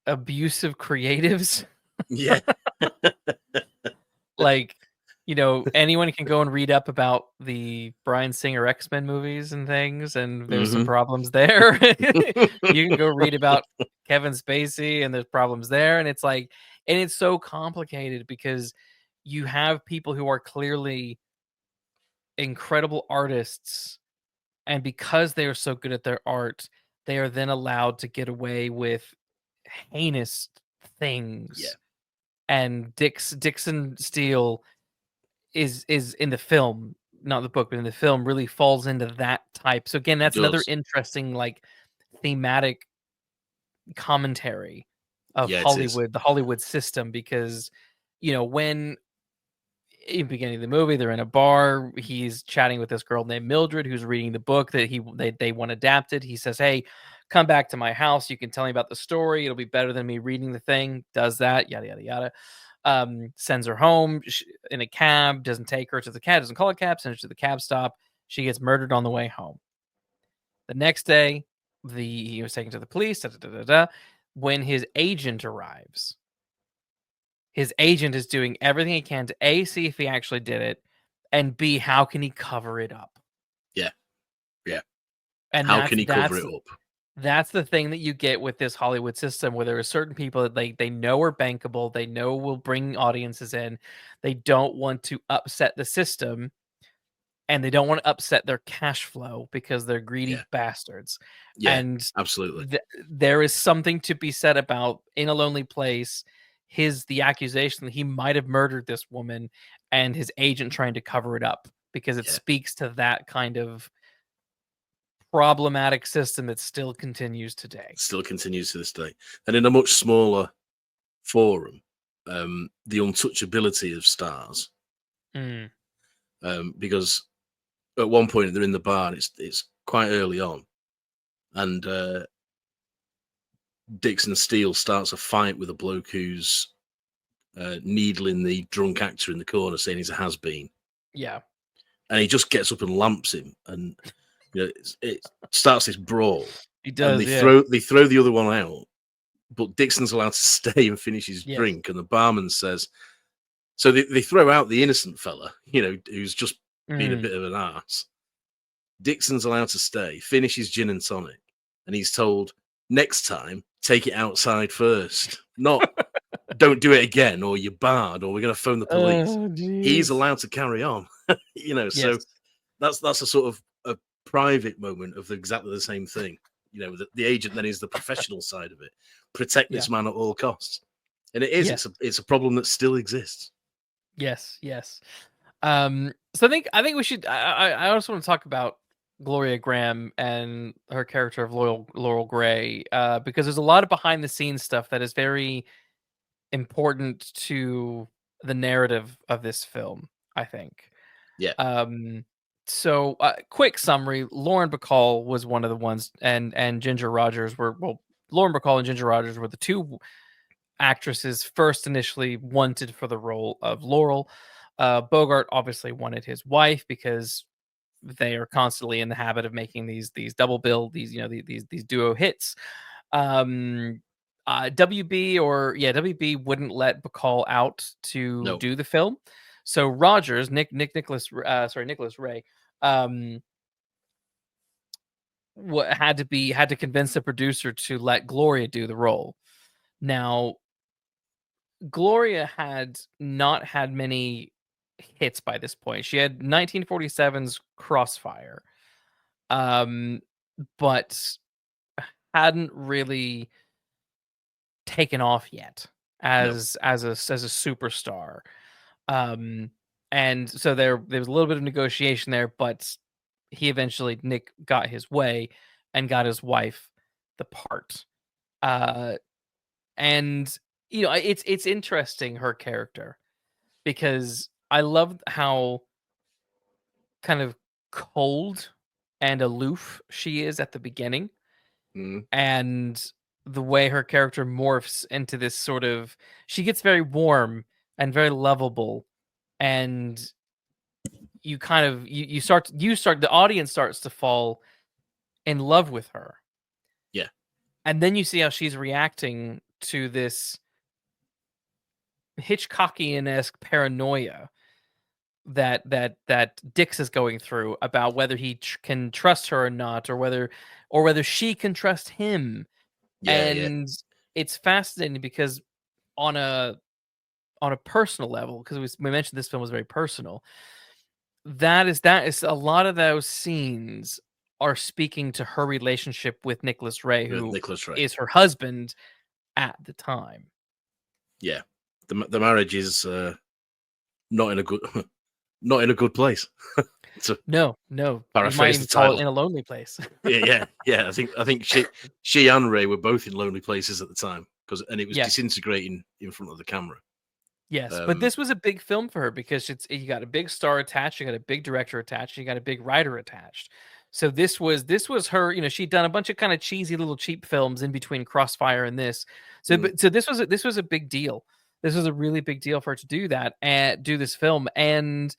abusive creatives. Yeah. Like, anyone can go and read up about the Bryan Singer X-Men movies and things, and there's some problems there. You can go read about Kevin Spacey, and there's problems there. And it's so complicated because you have people who are clearly incredible artists, and because they are so good at their art, they are then allowed to get away with heinous things. Yeah. And Dixon Steele is in the film, not the book, but in the film, really falls into that type. So again, that's another interesting thematic commentary of Hollywood, the Hollywood system, because when in the beginning of the movie they're in a bar, he's chatting with this girl named Mildred who's reading the book that they want adapted. He says, "Hey, come back to my house, you can tell me about the story, it'll be better than me reading the thing." Does that, yada yada yada. Sends her home in a cab, doesn't take her to the cab, doesn't call a cab, sends her to the cab stop. She gets murdered on the way home. The next day, he was taken to the police. When his agent arrives, his agent is doing everything he can to A, see if he actually did it, and B, how can he cover it up? Yeah. Yeah. And how can he cover it up? That's the thing that you get with this Hollywood system, where there are certain people that they know are bankable, they know will bring audiences in. They don't want to upset the system, and they don't want to upset their cash flow because they're greedy bastards. Yeah, and absolutely. There is something to be said about In a Lonely Place, the accusation that he might have murdered this woman, and his agent trying to cover it up, because it speaks to that kind of problematic system that still continues today. Still continues to this day. And in a much smaller forum, the untouchability of stars. Because at one point they're in the bar, and it's quite early on, and Dixon Steele starts a fight with a bloke who's needling the drunk actor in the corner, saying he's a has-been. Yeah. And he just gets up and lamps him, and it starts this brawl. He does. And they throw the other one out, but Dixon's allowed to stay and finish his drink. And the barman says, so they throw out the innocent fella, who's just been a bit of an ass. Dixon's allowed to stay, finish his gin and tonic, and he's told, next time, take it outside first. Not, don't do it again, or you're barred, or we're going to phone the police. Oh, he's allowed to carry on. So that's a sort of a private moment of exactly the same thing. The agent then is the professional side of it. Protect this man at all costs. And it is, it's a problem that still exists. Yes, yes. So I think we should. I also want to talk about Gloria Grahame and her character of Laurel Gray, because there's a lot of behind the scenes stuff that is very important to the narrative of this film, I think. Yeah. Um, so quick summary: Lauren Bacall was one of the ones, and Ginger Rogers were Lauren Bacall and Ginger Rogers were the two actresses first initially wanted for the role of Laurel. Bogart obviously wanted his wife because they are constantly in the habit of making these double bill, these duo hits. Um, WB wouldn't let Bacall out to No. do the film, so Rogers, Nicholas Ray, um, had to convince the producer to let Gloria do the role. Now, Gloria had not had many hits by this point. She had 1947's Crossfire, um, but hadn't really taken off yet No. as a superstar. Um, and so there was a little bit of negotiation there, but Nick got his way and got his wife the part. Uh, and it's interesting, her character, because I love how kind of cold and aloof she is at the beginning, Mm. and the way her character morphs into this sort of, she gets very warm and very lovable, and you kind of you start the audience starts to fall in love with her. Yeah. And then you see how she's reacting to this Hitchcockian-esque paranoia that Dix is going through about whether he can trust her or not, or whether she can trust him. Yeah. Yeah. And it's fascinating because on a personal level, because we mentioned this film was very personal, that is a lot of those scenes are speaking to her relationship with Nicholas Ray, With who Nicholas Ray. is her husband at the time. Yeah. The marriage is not in a good not in a good place. To No, you might paraphrase the even call it title. in a lonely place. Yeah. I think she and Ray were both in lonely places at the time, and it was Yes. disintegrating in front of the camera. Yes, but this was a big film for her because you got a big star attached, you got a big director attached, you got a big writer attached. So this was her, she'd done a bunch of kind of cheesy little cheap films in between Crossfire and this. So Mm. but so this was a big deal. This was a really big deal for her to do that and do this film. And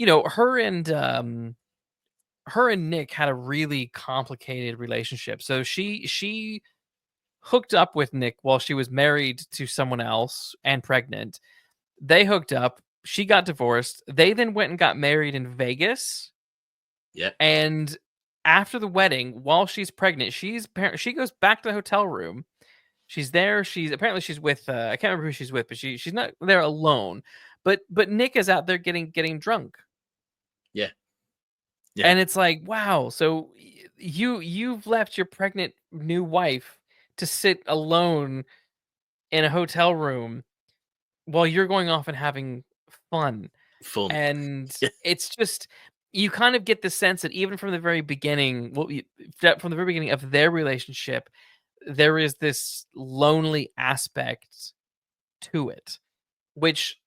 her and Nick had a really complicated relationship. So she hooked up with Nick while she was married to someone else and pregnant. They hooked up. She got divorced. They then went and got married in Vegas. Yeah. And after the wedding, while she's pregnant, she goes back to the hotel room. She's there. She's with I can't remember who she's with, but she's not there alone. But Nick is out there getting drunk. Yeah. Yeah. And it's like, wow. So you've left your pregnant new wife to sit alone in a hotel room while you're going off and having fun. Fun. And Yeah. it's just, you kind of get the sense that even from the very beginning, from the very beginning of their relationship, there is this lonely aspect to it, which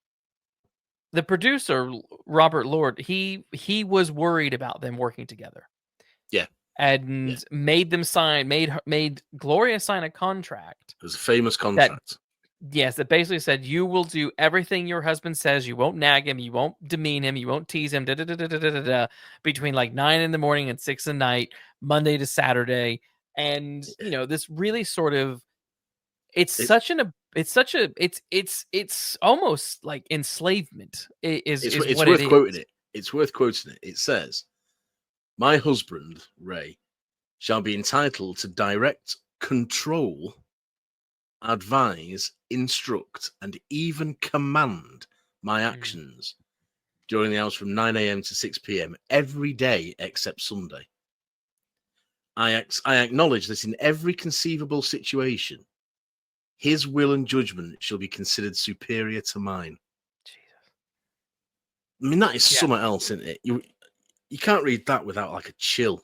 the producer, Robert Lord, he was worried about them working together Yeah. Yeah. and made Gloria sign a contract It was a famous that, contract. yes, that basically said you will do everything your husband says. You won't nag him. You won't demean him. You won't tease him. Between like 9 in the morning and 6 at night, Monday to Saturday. And this really sort of, it's It, such an it's such a it's almost like enslavement is it's what it worth is. quoting it. It's worth quoting it. It says, "My husband, Ray, shall be entitled to direct, control, advise, instruct, and even command my Mm. actions during the hours from 9 a.m. to 6 p.m. every day except Sunday. I acknowledge that in every conceivable situation, his will and judgment shall be considered superior to mine." Jesus. I mean, that is Yeah. something else, isn't it? You can't read that without like a chill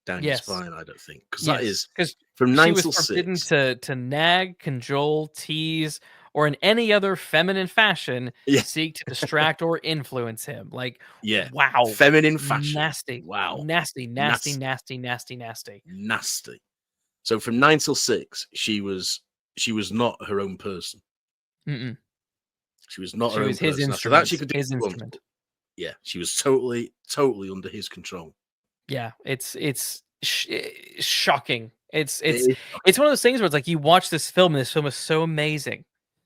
down your Yes. spine, I don't think, because that Yes. is Because from she 9 was till forbidden 6. to nag, cajole, tease, or in any other feminine fashion Yeah, seek to distract or influence him. Like, yeah. wow. Feminine fashion. Nasty. Wow. Nasty, nasty, Nasty. nasty, nasty, nasty. Nasty. So from 9 till 6, she was not her own person. Mm-mm. She was not She her own was his person. After that, she instrument. could do His what she wanted. instrument. Yeah, she was totally under his control. Yeah, shocking. It's It it's is it's one of those things where it's like you watch this film and this film is so amazing.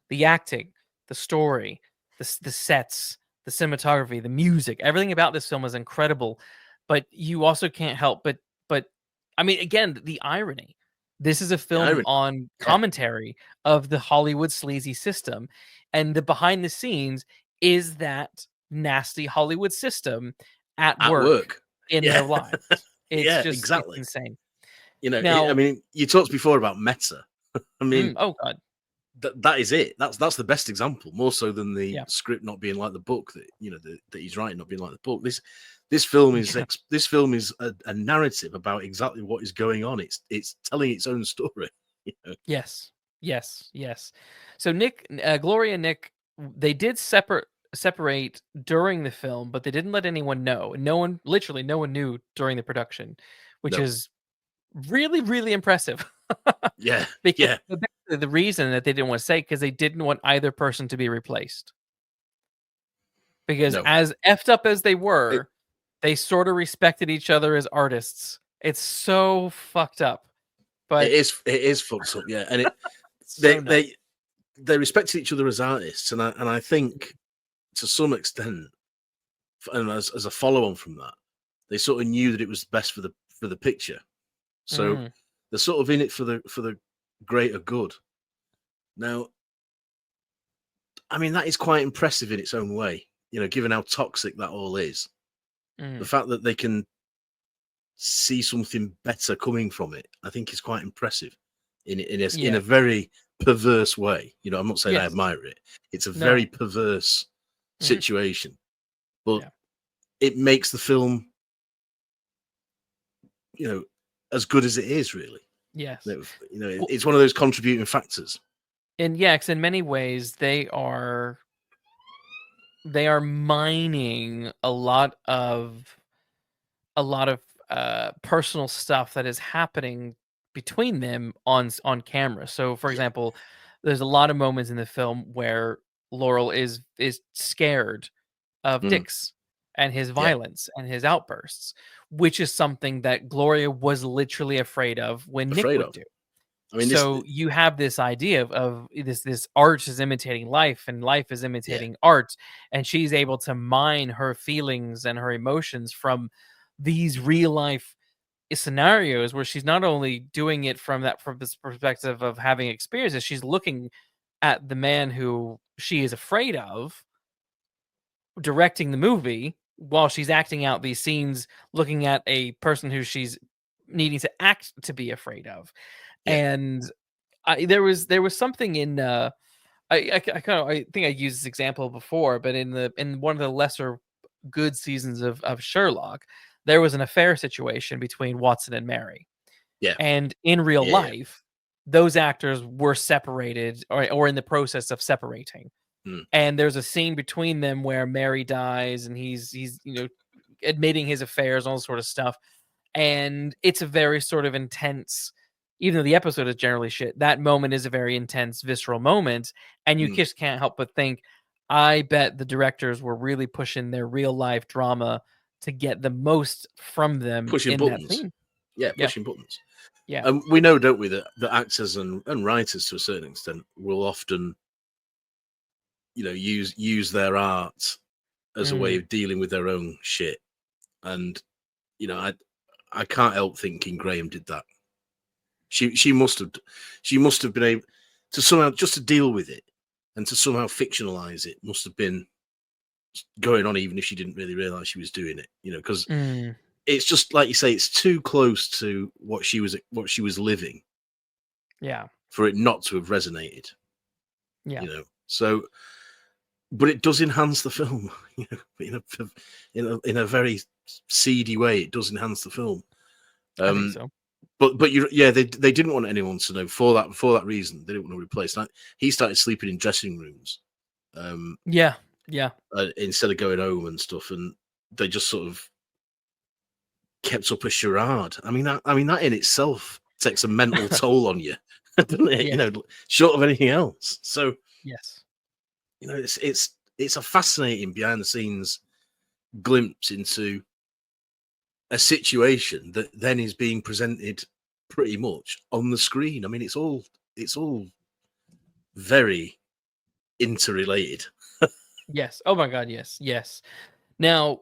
The acting, the story, the sets, the cinematography, the music, everything about this film is incredible. But you also can't help but I mean again, the irony. This is a the film irony. on Yeah, commentary of the Hollywood sleazy system, and the behind the scenes is that nasty Hollywood system at at work work. in Yeah, their lives. yeah, It's exactly. insane. You know, I Now mean, you talked before about meta. I mean, oh god, that is it. That's the best example, more so than the yeah, script not being like the book that that he's writing not being like the book. This film is yeah, a narrative about exactly what is going on. It's telling its own story. You know? yes, yes, yes. So Gloria and Nick, they did separate during the film, but they didn't let anyone know. Literally no one knew during the production, which No, is really, really impressive. yeah, Because yeah, the reason that they didn't want to say because they didn't want either person to be replaced. Because no. as effed up as they It, were, they sort of respected each other as artists. It's so fucked up, but it is fucked up, yeah. And it's they so nuts. they they respected each other as artists, and I think to some extent, and as a follow on from that, they sort of knew that it was best for the picture. So Mm, they're sort of in it for the greater good. Now, I mean, that is quite impressive in its own way, given how toxic that all is. The mm, fact that they can see something better coming from it, I think is quite impressive in yeah. a very perverse way. I'm not saying I Yes. admire it. It's a very No. perverse Mhm. situation, but Yeah. it makes the film, you know, as good as it is, really. Yes. Well, It's one of those contributing factors. and yeah, 'cause in many ways they are mining a lot of personal stuff that is happening between them on camera. So, for Yeah. example, there's a lot of moments in the film where Laurel is scared of Mm, Dick's and his yeah. violence and his outbursts, which is something that Gloria was literally afraid of when Nick Afraid would of. do. I mean, So you have this idea of this art is imitating life and life is yeah, imitating art, and she's able to mine her feelings and her emotions from these real life scenarios where she's not only doing it from this perspective of having experiences, she's looking at the man who she is afraid of directing the movie while she's acting out these scenes, looking at a person who she's needing to act to be afraid of. yeah. And there was something in I think I used this example before, but in one of the lesser good seasons of Sherlock, there was an affair situation between Watson and Mary, Yeah. and in real Yeah. Yeah. life, those actors were separated or in the process of separating. Mm, And there's a scene between them where Mary dies, and he's admitting his affairs, all sort of stuff, and it's a very sort of intense, even though the episode is generally shit, that moment is a very intense visceral moment, and you mm. just can't help but think, I bet the directors were really pushing their real life drama to get the most from them Pushing in that buttons. scene. Yeah, Yeah, pushing buttons. yeah. And we know, don't we, that actors and writers to a certain extent will often, use their art as a way Mm, of dealing with their own shit. And I can't help thinking Graham did that. She must have been able to somehow just to deal with it and to somehow fictionalize it. Must have been going on even if she didn't really realize she was doing it. Because mm, it's just like you say, it's too close to what she was living yeah, for it not to have resonated. yeah. So but it does enhance the film. You know, in a very seedy way, it does enhance the film. I think so. But yeah, they didn't want anyone to know for that reason. They didn't want to replace. Like, he started sleeping in dressing rooms, Yeah, yeah, instead of going home and stuff, and they just sort of kept up a charade. I mean that in itself takes a mental toll on you, doesn't it? yes, You know, short of anything else. So, yes, you know, it's a fascinating behind the scenes glimpse into a situation that then is being presented pretty much on the screen. I mean, it's all very interrelated. yes. Oh my God, yes, yes. Now,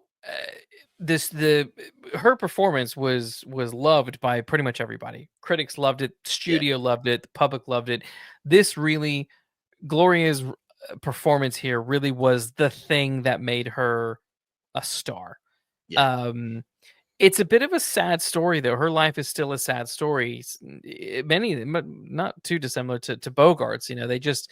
this the her performance was loved by pretty much everybody. Critics loved it, Yeah, studio loved it, the public loved it. This really Gloria's performance here really was the thing that made her a star. yeah, Um, it's a bit of a sad story, though. Her life is still a sad story. Many of them, but not too dissimilar to Bogart's. You know, they just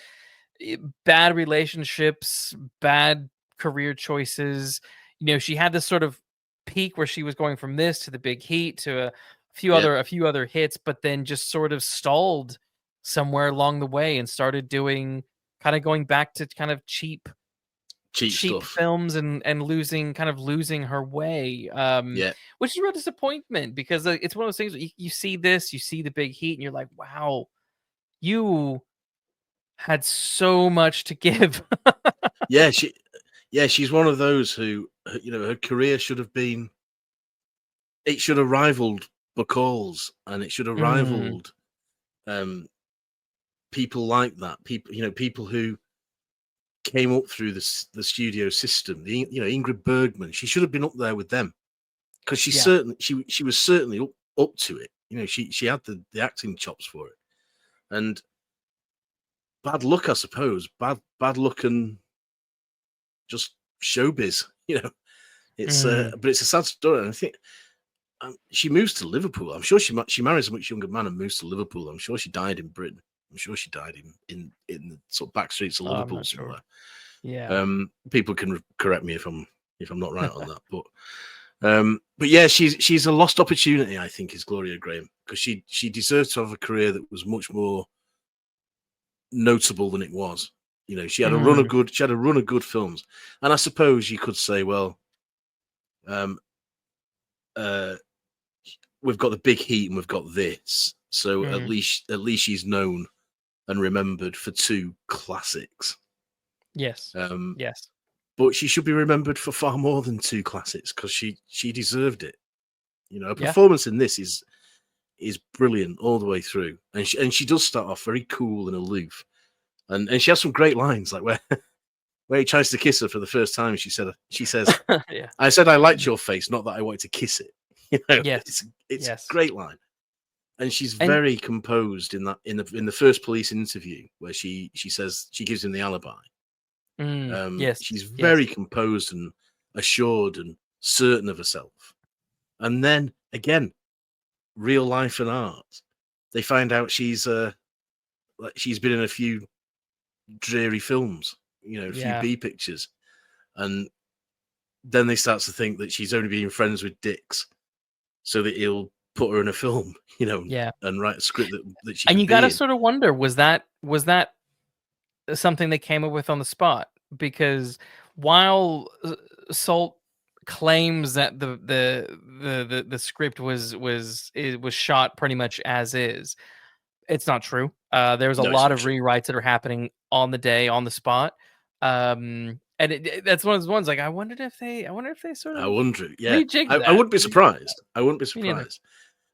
bad relationships, bad career choices. You know, she had this sort of peak where she was going from this to the big heat to yeah. a few other hits, but then just sort of stalled somewhere along the way and started doing kind of going back to kind of Cheap cheap stuff. films and losing her way, Yeah, which is a real disappointment because it's one of those things where you see this, you see the big heat, and you're like, wow, you had so much to give. yeah. She's one of those who, you know, her career should have been. It should have rivaled Bacall's, and it should have Mm, rivaled um, people like that. People, you know, people who came up through the studio system. You know, Ingrid Bergman. She should have been up there with them because yeah. she was certainly up to it. You know, she had the acting chops for it. And bad luck, I suppose. Bad luck and just showbiz. You know, Mm, but it's a sad story. And I think she moves to Liverpool. I'm sure she marries a much younger man and moves to Liverpool. I'm sure she died in Britain. I'm sure she died in the sort of back streets of I'm Liverpool not sure. somewhere. Yeah. People can correct me if I'm not right on that, but yeah, she's a lost opportunity. I think is Gloria Grahame because she deserved to have a career that was much more notable than it was. You know, Mm, she had a run of good films, and I suppose you could say, well, um, uh, we've got the big heat and we've got this, so mm, at least she's known and remembered for two classics. yes. Um, Yes. but she should be remembered for far more than two classics because she deserved it. You know, her Yeah. performance in this is brilliant all the way through, and she does start off very cool and aloof, and she has some great lines like where he tries to kiss her for the first time. She says, Yeah. "I said I liked your face, not that I wanted to kiss it." You know, Yes. it's a Yes. great line, and she's And very composed in that in the first police interview where she says she gives him the alibi. yes. She's Yes. very composed and assured and certain of herself, and then again, real life and art. They find out she's been in a few dreary films, you know, a few Yeah. B pictures, and then they start to think that she's only being friends with dicks so that he'll put her in a film, you know, Yeah. and write a script that she And can you gotta be in. sort of wonder, was that something they came up with on the spot? Because while Solt claims that the script was shot pretty much as is, it's not true. There's a No, it's lot not of true. rewrites that are happening on the day, on the spot. And that's one of those ones, like, I wonder if they sort I of wonder. Yeah, rejigged I that. wouldn't be surprised. I wouldn't be Me neither. surprised.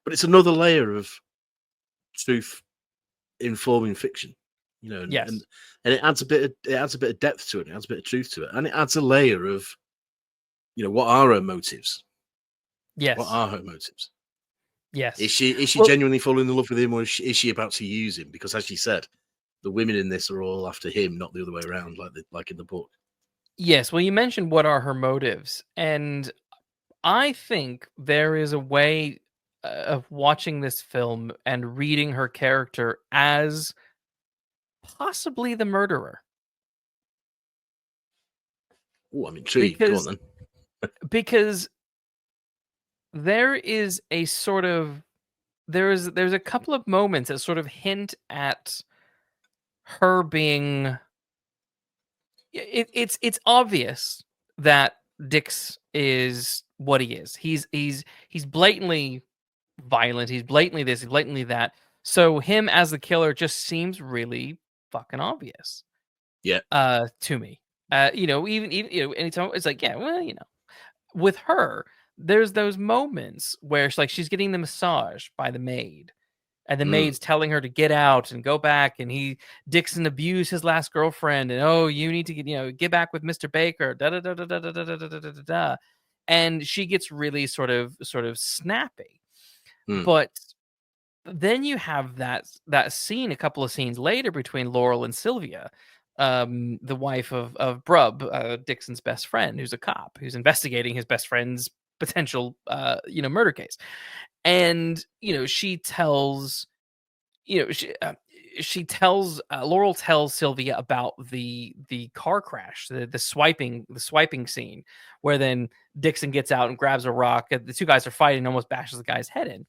But it's another layer of truth informing fiction, you know, Yes. and it adds a bit of depth to it. It adds a bit of truth to it, and it adds a layer of, you know, what are her motives? What Yes. are her motives? Yes. Is she Well, genuinely falling in love with him, or is she about to use him? Because as she said, the women in this are all after him, not the other way around, like in the book. yes. Well, you mentioned what are her motives, and I think there is a way of watching this film and reading her character as possibly the murderer. Oh, I'm intrigued. Go on then. Because there is a sort of there's a couple of moments that sort of hint at her being it's obvious that Dix is what he is. He's blatantly violent. He's blatantly this. He's blatantly that. So him as the killer just seems really fucking obvious. Yeah. To me. Even anytime it's like, yeah, well, with her, there's those moments where she's getting the massage by the maid. And the maid's telling her to get out and go back, and Dixon abused his last girlfriend, and oh, you need to get back with Mr. Baker, da da da da da da da da da da da da, and she gets really sort of snappy. But then you have that scene a couple of scenes later between Laurel and Sylvia, the wife of Brub, Dixon's best friend, who's a cop who's investigating his best friend's potential murder case. And she tells Laurel tells Sylvia about the car crash, the swiping scene, where then Dixon gets out and grabs a rock. The two guys are fighting, and almost bashes the guy's head in.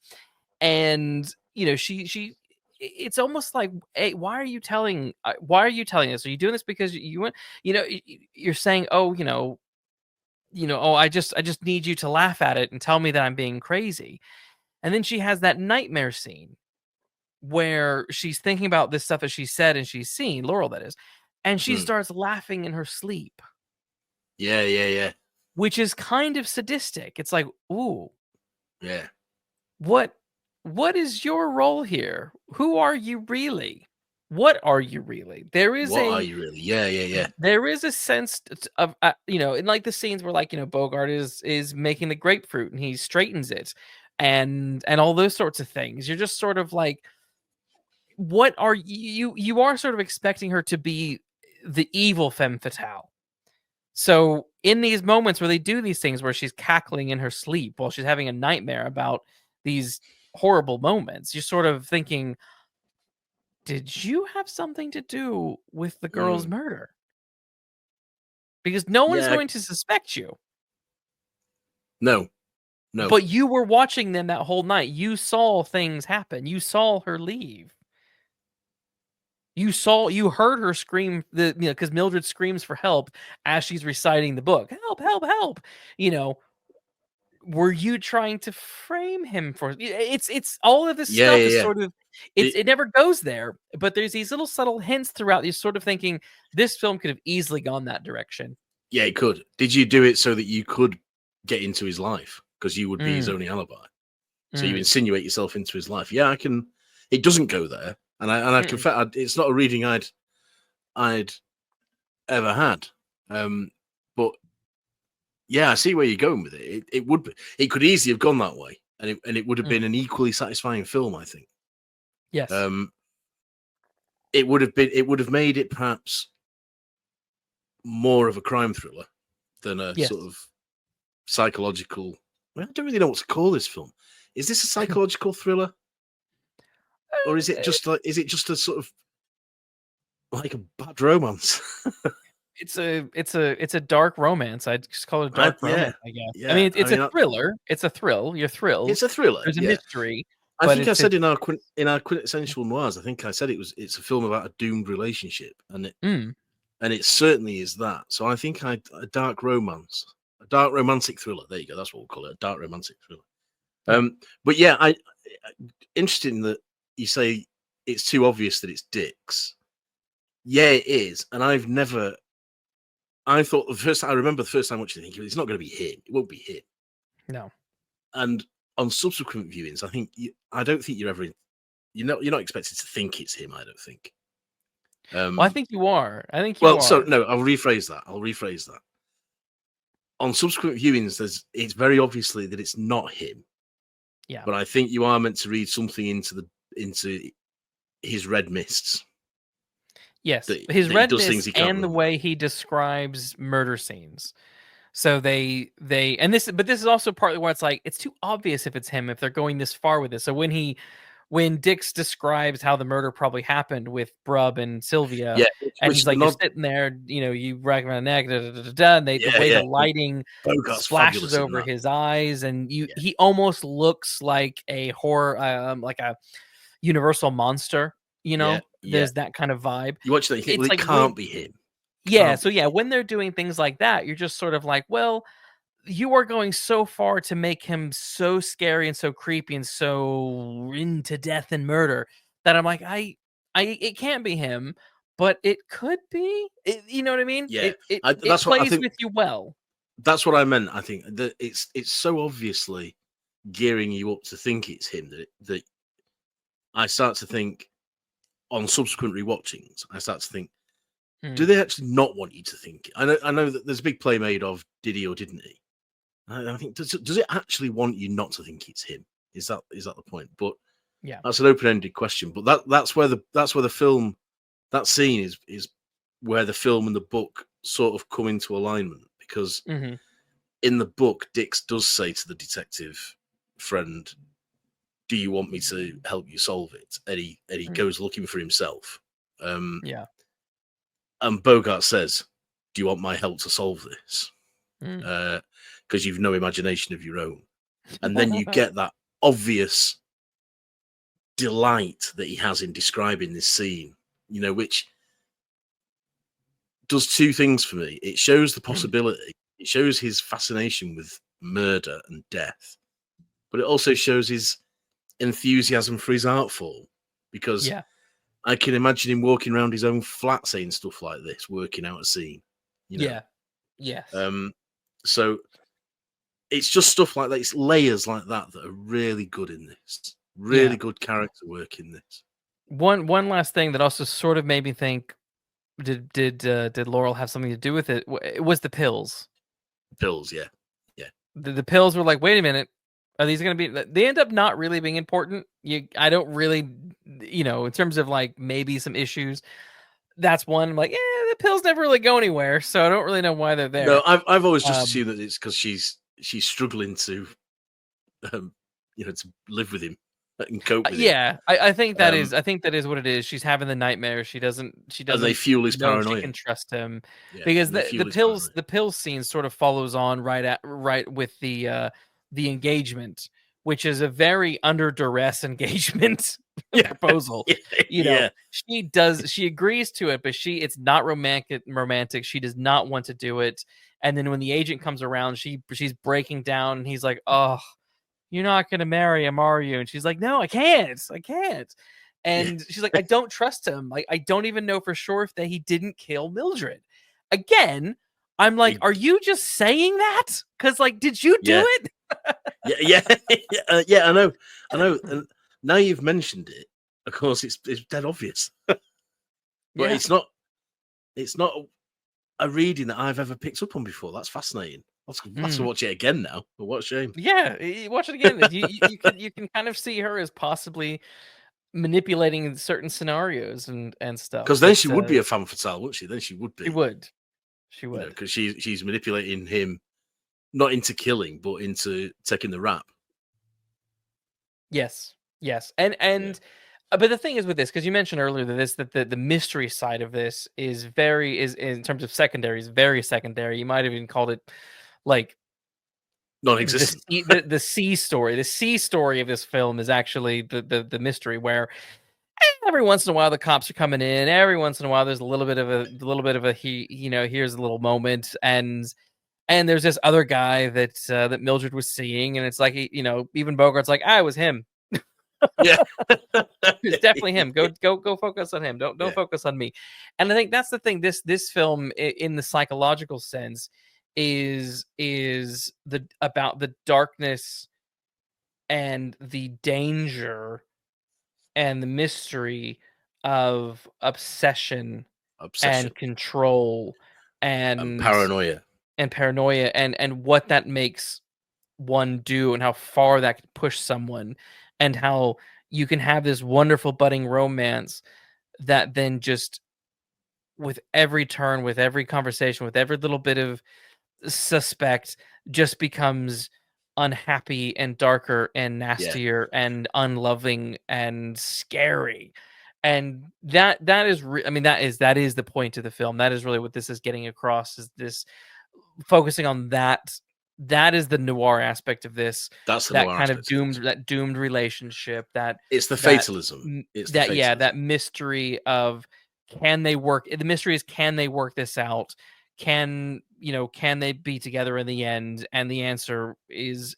And she it's almost like, hey, why are you telling us? Are you doing this because you want, you're saying, oh, I just need you to laugh at it and tell me that I'm being crazy. And then she has that nightmare scene where she's thinking about this stuff that she said and she's seen, Laurel that is, and she starts laughing in her sleep. Yeah. Which is kind of sadistic. It's like, ooh. Yeah. What is your role here? Who are you really? What are you really? There is What are you really? Yeah. There is a sense of in like the scenes where Bogart is making the grapefruit and he straightens it and all those sorts of things. You're just sort of like, what are you are sort of expecting her to be the evil femme fatale. So in these moments where they do these things where she's cackling in her sleep while she's having a nightmare about these horrible moments, you're sort of thinking, did you have something to do with the girl's murder? Because no one is Yeah. going to suspect you. No. But you were watching them that whole night. You saw things happen. You saw her leave. You heard her scream, because Mildred screams for help as she's reciting the book. Help, help, help. Were you trying to frame him for it's all of this stuff is sort of it never goes there, but there's these little subtle hints throughout. You're sort of thinking this film could have easily gone that direction. Yeah, it could. Did you do it so that you could get into his life? Because you would be his only alibi. So you insinuate yourself into his life. Yeah, I can. It doesn't go there, and I confess it's not a reading I'd ever had. But yeah, I see where you're going with it. It would be. It could easily have gone that way, and it would have been an equally satisfying film, I think. Yes. It would have been. It would have made it perhaps more of a crime thriller than a sort of psychological. Well, I don't really know what to call this film. Is this a psychological thriller, or is it just a sort of like a bad romance? It's a dark romance. I'd just call it a dark romance, I guess. Yeah, I mean, it's a thriller. It's a thrill. You're thrilled. It's a thriller. There's a mystery. I think I said in our quintessential noirs, I think I said it's a film about a doomed relationship, and it certainly is that. So I think a dark romance, a dark romantic thriller. There you go. That's what we'll call it, a dark romantic thriller. But yeah, I interesting that you say it's too obvious that it's Dix. Yeah, it is, and I thought I remember the first time watching it, thinking it's not going to be him. It won't be him. No. And on subsequent viewings, I don't think you're not expected to think it's him. I don't think. Well, I think you are. I think you are. So no, I'll rephrase that. On subsequent viewings, it's very obviously that it's not him. Yeah. But I think you are meant to read something into his red mists. Yes, his red mist and the way he describes murder scenes. So this is also partly why it's like it's too obvious if it's him if they're going this far with this. So when when Dix describes how the murder probably happened with Brub and Sylvia, Yeah, and which he's is the like, "You're nod. sitting there, you rack my neck, da, da, da, da, da," and the Yeah, way the yeah. lighting Bogart's splashes fabulous in over that. his eyes, and Yeah, he almost looks like a horror, like a Universal monster. yeah, yeah. There's that kind of vibe. You watch that, you think, well, It's it like can't be him. yeah, Can't so be yeah, him. when they're doing things like that, you're just sort of like, well, you are going so far to make him so scary and so creepy and so into death and murder that I'm like, it can't be him, but it could be. You know what I mean? Yeah, It that's what I plays think. with you well. That's what I meant. I think that it's so obviously gearing you up to think it's him that I start to think on subsequent rewatchings. I start to think, do Hmm. they actually not want you to think? I know that there's a big play made of did he or didn't he? I think does it actually want you not to think it's him? Is that the point? But Yeah. that's an open ended question. But that's where the film, that scene is where the film and the book sort of come into alignment, because Hmm. in the book, Dix does say to the detective friend, "Do you want me to help you solve it?" And he goes looking for himself. Um, Yeah. and Bogart says, "Do you want my help to solve this? Mm. Because you've no imagination of your own." And then you get that obvious delight that he has in describing this scene, which does two things for me. It shows the possibility. It shows his fascination with murder and death, but it also shows his enthusiasm for his art form, because Yeah. I can imagine him walking around his own flat saying stuff like this, working out a scene, you know. Yeah. Yes. Um, so it's just stuff like that. It's layers like that that are really good in this. Really Yeah. good character work in this. One last thing that also sort of made me think, did Laurel have something to do with it? It was the pills. Pills, yeah, yeah, The pills were like, wait a minute, are these going to be? They end up not really being important. I don't really, in terms of like maybe some issues. That's one. I'm like, the pills never really go anywhere, so I don't really know why they're No, there. I've always just Um, assumed that it's because she's struggling to, um, to live with him and cope with him. yeah, I think that is. Um, I think that is what it is. She's having the nightmare. She doesn't. She and they doesn't fuel his know she paranoia. can trust him Yeah, because and they the fuel his pills paranoia. the pills scene sort of follows on right with the engagement, which is a very under duress engagement Yeah, proposal. yeah, She agrees to it, but it's not romantic. She does not want to do it. And then when the agent comes around, she's breaking down, and he's like, "Oh, you're not gonna marry him, are you?" And she's like, "No, I can't. I can't." yeah. And she's like, "I don't trust him. Like, I don't even know for sure if he didn't kill Mildred." Again, I'm like, He- "Are you just saying that? Because like, did you do yeah, it?" yeah. Yeah. I know. And now you've mentioned it, of course, it's dead obvious, but Yeah. it's not a reading that I've ever picked up on before. That's fascinating. I'll have to Mm. watch it again now. But what a shame. Yeah, watch it again. You can kind of see her as possibly manipulating certain scenarios and stuff. Because then But she would be a femme fatale, wouldn't she? Then she would she be, would, she would. because she's manipulating him not into killing, but into taking the rap. Yes, yes, Yeah. but the thing is with this, because you mentioned earlier that the mystery side of this is in terms of secondary, is very secondary. You might have even called it like Non-existent. the C story. The C story of this film is actually the mystery, where every once in a while the cops are coming in. Every once in a while there's a little bit of a here's a little moment, and there's this other guy that Mildred was seeing, and it's like even Bogart's like, it was him. Yeah. It's definitely him. Go focus on him. Don't Yeah. focus on me. And I think that's the thing. This film, in the psychological sense, is the about the darkness and the danger and the mystery of obsession Obsession and control and and paranoia. paranoia and what that makes one do and how far that can push someone, and how you can have this wonderful budding romance that then just with every turn, with every conversation, with every little bit of suspect just becomes unhappy and darker and Yeah, nastier and unloving and scary. And that is I mean that is the point of the film. That is really what this is getting across, is this focusing on that is the noir aspect of this, that's the that noir kind of aspect of this. doomed relationship, it's the that fatalism. It's the that yeah, fatalism. that mystery of, can they work, the mystery is, can they work this out? Can they be together in the end? And the answer is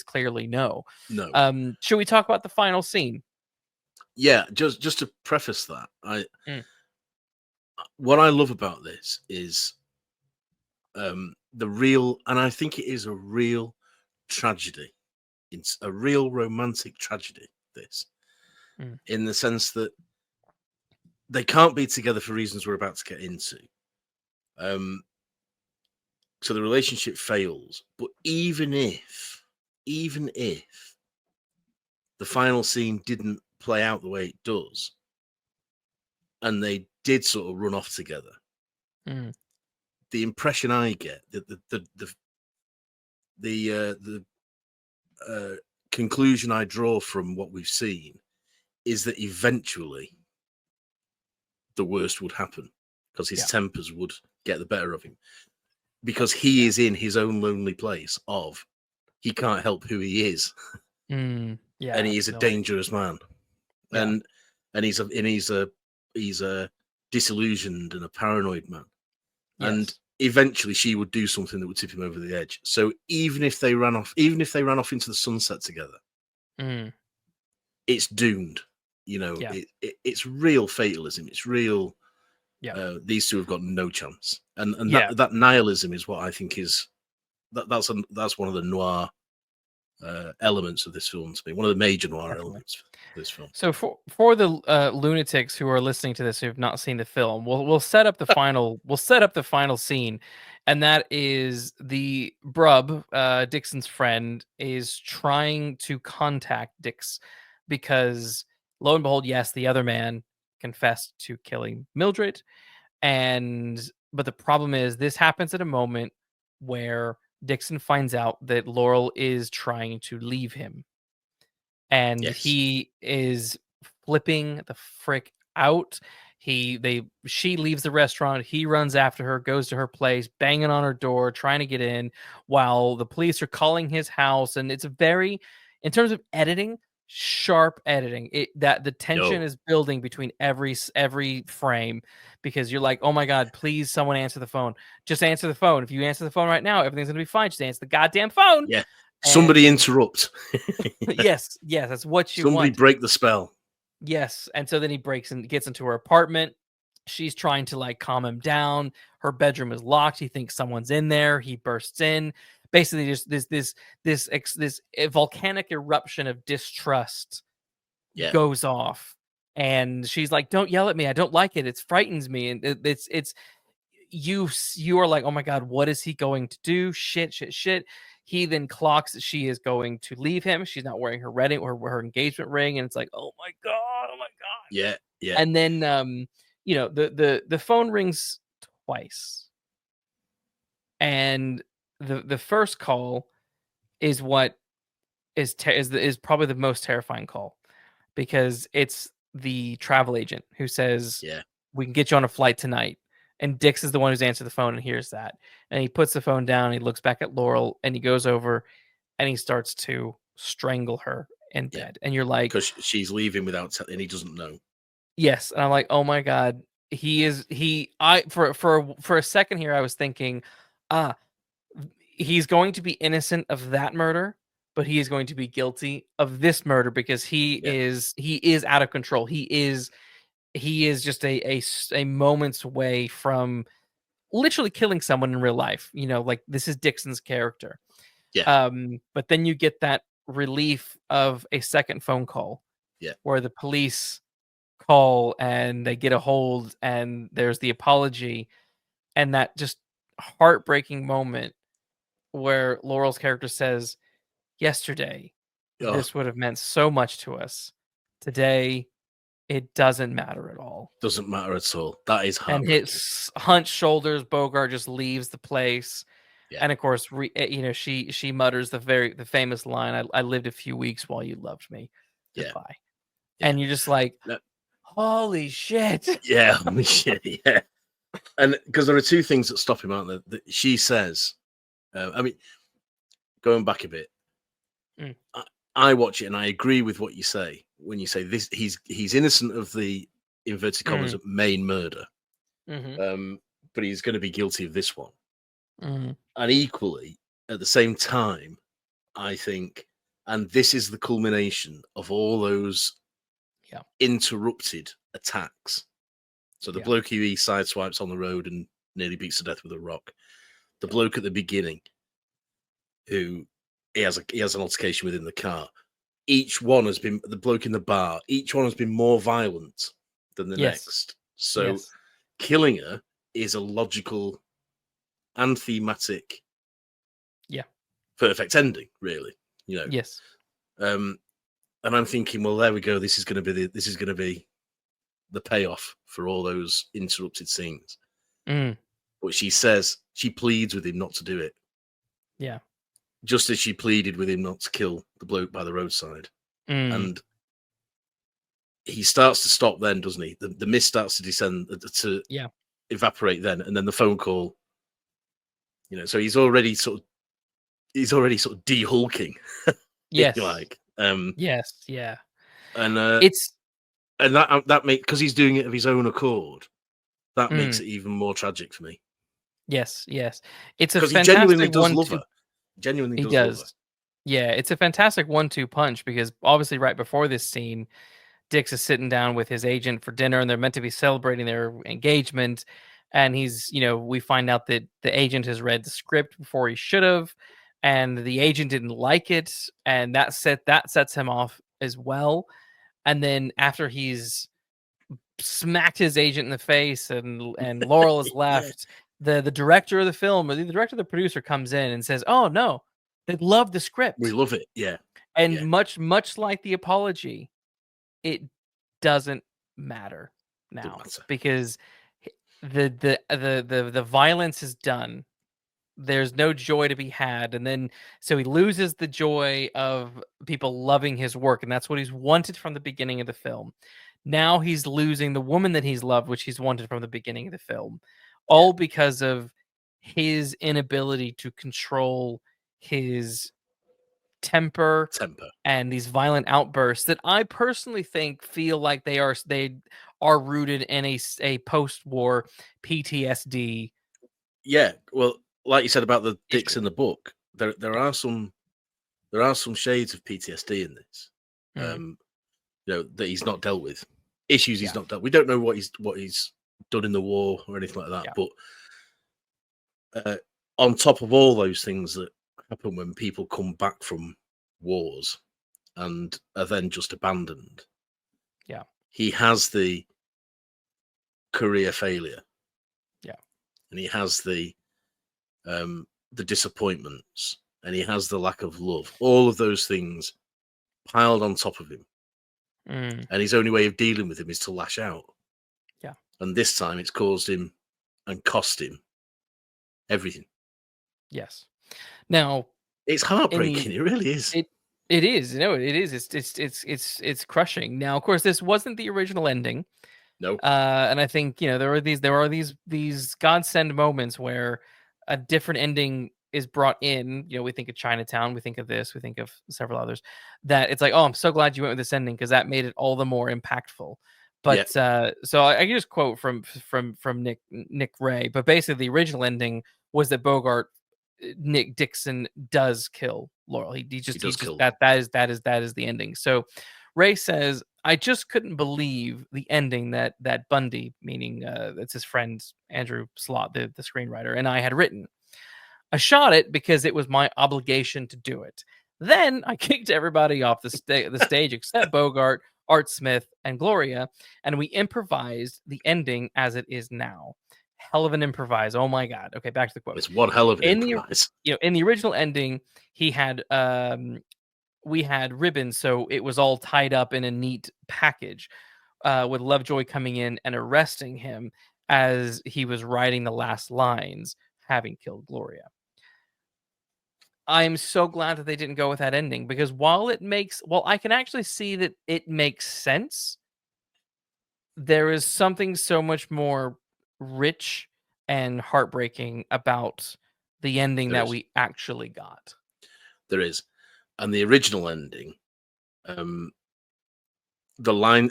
clearly no. No. Should we talk about the final scene? Yeah, just to preface that, Mm, what I love about this is the real, and I think it is a real tragedy. It's a real romantic tragedy. This, mm, in the sense that they can't be together for reasons we're about to get into. Um, so the relationship fails. But even if the final scene didn't play out the way it does, and they did sort of run off together, mm, the impression I get, that the conclusion I draw from what we've seen, is that eventually the worst would happen, because his yeah, tempers would get the better of him, because he yeah, is in his own lonely place of, he can't help who he is, and yeah. he is a No, dangerous man, yeah, and he's a disillusioned and a paranoid man, and yes, eventually she would do something that would tip him over the edge. So even if they ran off into the sunset together, mm, it's doomed. yeah, It's real fatalism. It's real. yeah, These two have got no chance, and yeah. that nihilism is what I think is, that's one of the noir elements of this film to me. One of the major noir Definitely. elements of this film. So for the lunatics who are listening to this who have not seen the film, we'll set up the final scene, and that is the Brub, Dixon's friend, is trying to contact Dix because, lo and behold, yes, the other man confessed to killing Mildred, and but the problem is, this happens at a moment where Dixon finds out that Laurel is trying to leave him, and Yes. he is flipping the frick out. She leaves the restaurant, he runs after her, goes to her place, banging on her door, trying to get in, while the police are calling his house. And it's a very, in terms of editing, sharp editing. That the tension Yo. is building between every frame, because you're like, oh my god, please someone answer the phone. Just answer the phone. If you answer the phone right now, everything's gonna be fine. Just answer the goddamn phone. Yeah. Somebody And interrupt. yes, yes, that's what you Somebody want. break the spell. Yes, and so then he breaks and gets into her apartment. She's trying to like calm him down. Her bedroom is locked. He thinks someone's in there. He bursts in. Basically, just this volcanic eruption of distrust Yeah. goes off, and she's like, "Don't yell at me. I don't like it. It frightens me." And it's you are like, oh my god, what is he going to do? Shit. He then clocks that she is going to leave him. She's not wearing her wedding or her engagement ring, and it's like, oh my god, oh my god. Yeah. Yeah. And then the phone rings twice, and the first call is what is probably the most terrifying call, because it's the travel agent who says, Yeah. "We can get you on a flight tonight." And Dix is the one who's answered the phone and hears that. And he puts the phone down, he looks back at Laurel, and he goes over and he starts to strangle her in Yeah. bed. And you're like, Because she's leaving without and he doesn't know. yes. And I'm like, oh my God. For a second here, I was thinking, ah, he's going to be innocent of that murder, but he is going to be guilty of this murder, because Yeah. he is out of control. He is just a moment's away from literally killing someone in real life. Like, this is Dixon's character. Yeah. But then you get that relief of a second phone call Yeah. where the police call and they get a hold, and there's the apology, and that just heartbreaking moment where Laurel's character says, yesterday, Oh, this would have meant so much to us. Today, it doesn't matter at all. doesn't matter at all. That is And heartbreaking. his hunched shoulders, Bogart just leaves the place. Yeah. And of course, she mutters the famous line, I lived a few weeks while you loved me. Yeah. Goodbye. Yeah. And you're just like, No. holy shit. Yeah, holy shit, yeah. And because there are two things that stop him, aren't there? That she says, I mean, going back a bit, Mm. I watch it and I agree with what you say when you say this. He's innocent of the inverted commas main murder, but he's going to be guilty of this one. And equally, at the same time, I think, and this is the culmination of all those interrupted attacks. So the bloke who he sideswipes on the road and nearly beats to death with a rock. The bloke at the beginning who he has an altercation with in the car. Each one has been, the bloke in the bar, each one has been more violent than the next. So killing her is a logical and thematic perfect ending, really. Yes. And I'm thinking, well, there we go. This is going to be the payoff for all those interrupted scenes. But she says, she pleads with him not to do it. Yeah. Just as she pleaded with him not to kill the bloke by the roadside. And he starts to stop then, doesn't he? The mist starts to descend, to evaporate then. And then the phone call, so he's already sort of de-hulking. Yes. Like, yes. Yeah. And it's, and that makes, because he's doing it of his own accord, that makes it even more tragic for me. Yes. It's a because fantastic he genuinely does one. love her. Genuinely He does love her. Yeah, it's a fantastic 1-2 punch because obviously right before this scene, Dix is sitting down with his agent for dinner and they're meant to be celebrating their engagement. And he's, we find out that the agent has read the script before he should have, and the agent didn't like it, and that sets him off as well. And then after he's smacked his agent in the face and Laurel is left, the director of the film, or the director of the producer comes in and says, "Oh no, they love the script. We love it." Yeah. And much like the apology, it doesn't matter now because the violence is done. There's no joy to be had, and then so he loses the joy of people loving his work, and that's what he's wanted from the beginning of the film. Now he's losing the woman that he's loved, which he's wanted from the beginning of the film, all because of his inability to control his temper and these violent outbursts that I personally think feel like they are rooted in a post-war PTSD. Yeah, well, like you said about the dicks in the book, there are some shades of PTSD in this. That he's not dealt with, issues he's not dealt. We don't know what he's done in the war or anything like that. But on top of all those things that happen when people come back from wars and are then just abandoned, he has the career failure, and he has the disappointments, and he has the lack of love. All of those things piled on top of him. And his only way of dealing with him is to lash out. And this time it's caused him and cost him everything. Yes. Now it's heartbreaking. It really is. It is. It is. It's crushing. Now, of course, this wasn't the original ending. No. And I think, there are these godsend moments where a different ending is brought in. We think of Chinatown, we think of this, we think of several others, that it's like, oh, I'm so glad you went with this ending because that made it all the more impactful. But so I can just quote from Nick Ray, but basically the original ending was that Bogart, Nick Dixon, does kill Laurel. He just that is the ending. So Ray says, I just couldn't believe the ending that Bundy, meaning that's his friend Andrew Slott, the screenwriter, and I had written. I shot it because it was my obligation to do it. Then I kicked everybody off the stage except Bogart, Art Smith, and Gloria, and we improvised the ending as it is now. Hell of an improvise. Oh my God. Okay, back to the quote. It's one hell of an improvise. In the original ending, he had we had ribbons, so it was all tied up in a neat package, with Lovejoy coming in and arresting him as he was writing the last lines, having killed Gloria. I'm so glad that they didn't go with that ending, because while I can actually see that it makes sense, there is something so much more rich and heartbreaking about the ending There that is. we actually got. There is. And the original ending, the line,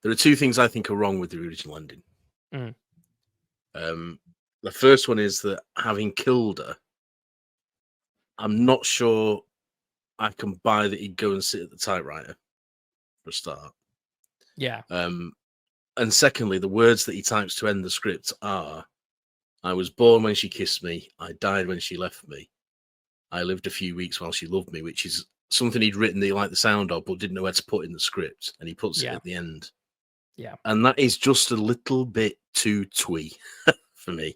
there are two things I think are wrong with the original ending. Mm. The first one is that having killed her, I'm not sure I can buy that he'd go and sit at the typewriter for a start. Yeah. And secondly, the words that he types to end the script are, I was born when she kissed me. I died when she left me. I lived a few weeks while she loved me, which is something he'd written that he liked the sound of, but didn't know where to put in the script. And he puts it Yeah. at the end. Yeah. And that is just a little bit too twee for me.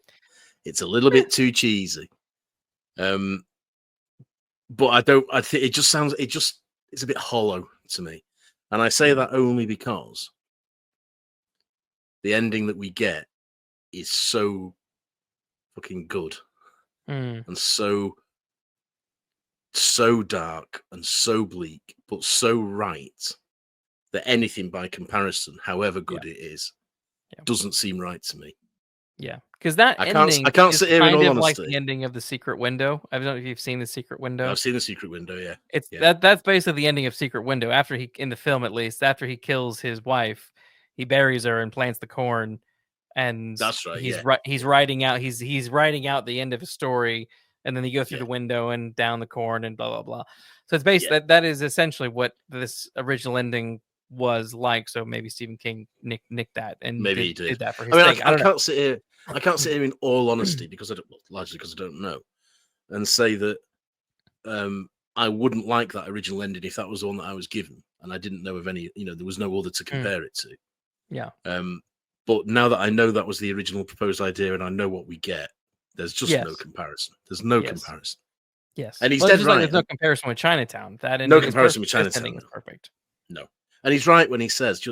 It's a little bit too cheesy. But I think it's a bit hollow to me. And I say that only because the ending that we get is so fucking good and so dark and so bleak, but so right that anything by comparison, however good it is, doesn't seem right to me. Yeah, because that I ending can't is sit here in kind all of like honesty. the ending of The Secret Window. I don't know if you've seen The Secret Window. I've seen The Secret Window, yeah. It's yeah. that's basically the ending of Secret Window. After he, in the film at least, after he kills his wife, he buries her and plants the corn, and That's right. he's writing out the end of his story, and then you go through the window and down the corn and blah blah blah. So it's based that is essentially what this original ending was like. So maybe Stephen King nicked that and maybe he did that for his sake. I can't sit here. I can't sit here in all honesty because largely because I don't know, and say that I wouldn't like that original ending if that was the one that I was given and I didn't know of any. There was no other to compare it to. Yeah. But now that I know that was the original proposed idea and I know what we get, there's just no comparison. There's no comparison. Yes. And he's dead right. Like there's no comparison with Chinatown. That ending no comparison with Chinatown. This ending is perfect. No. And he's right when he says,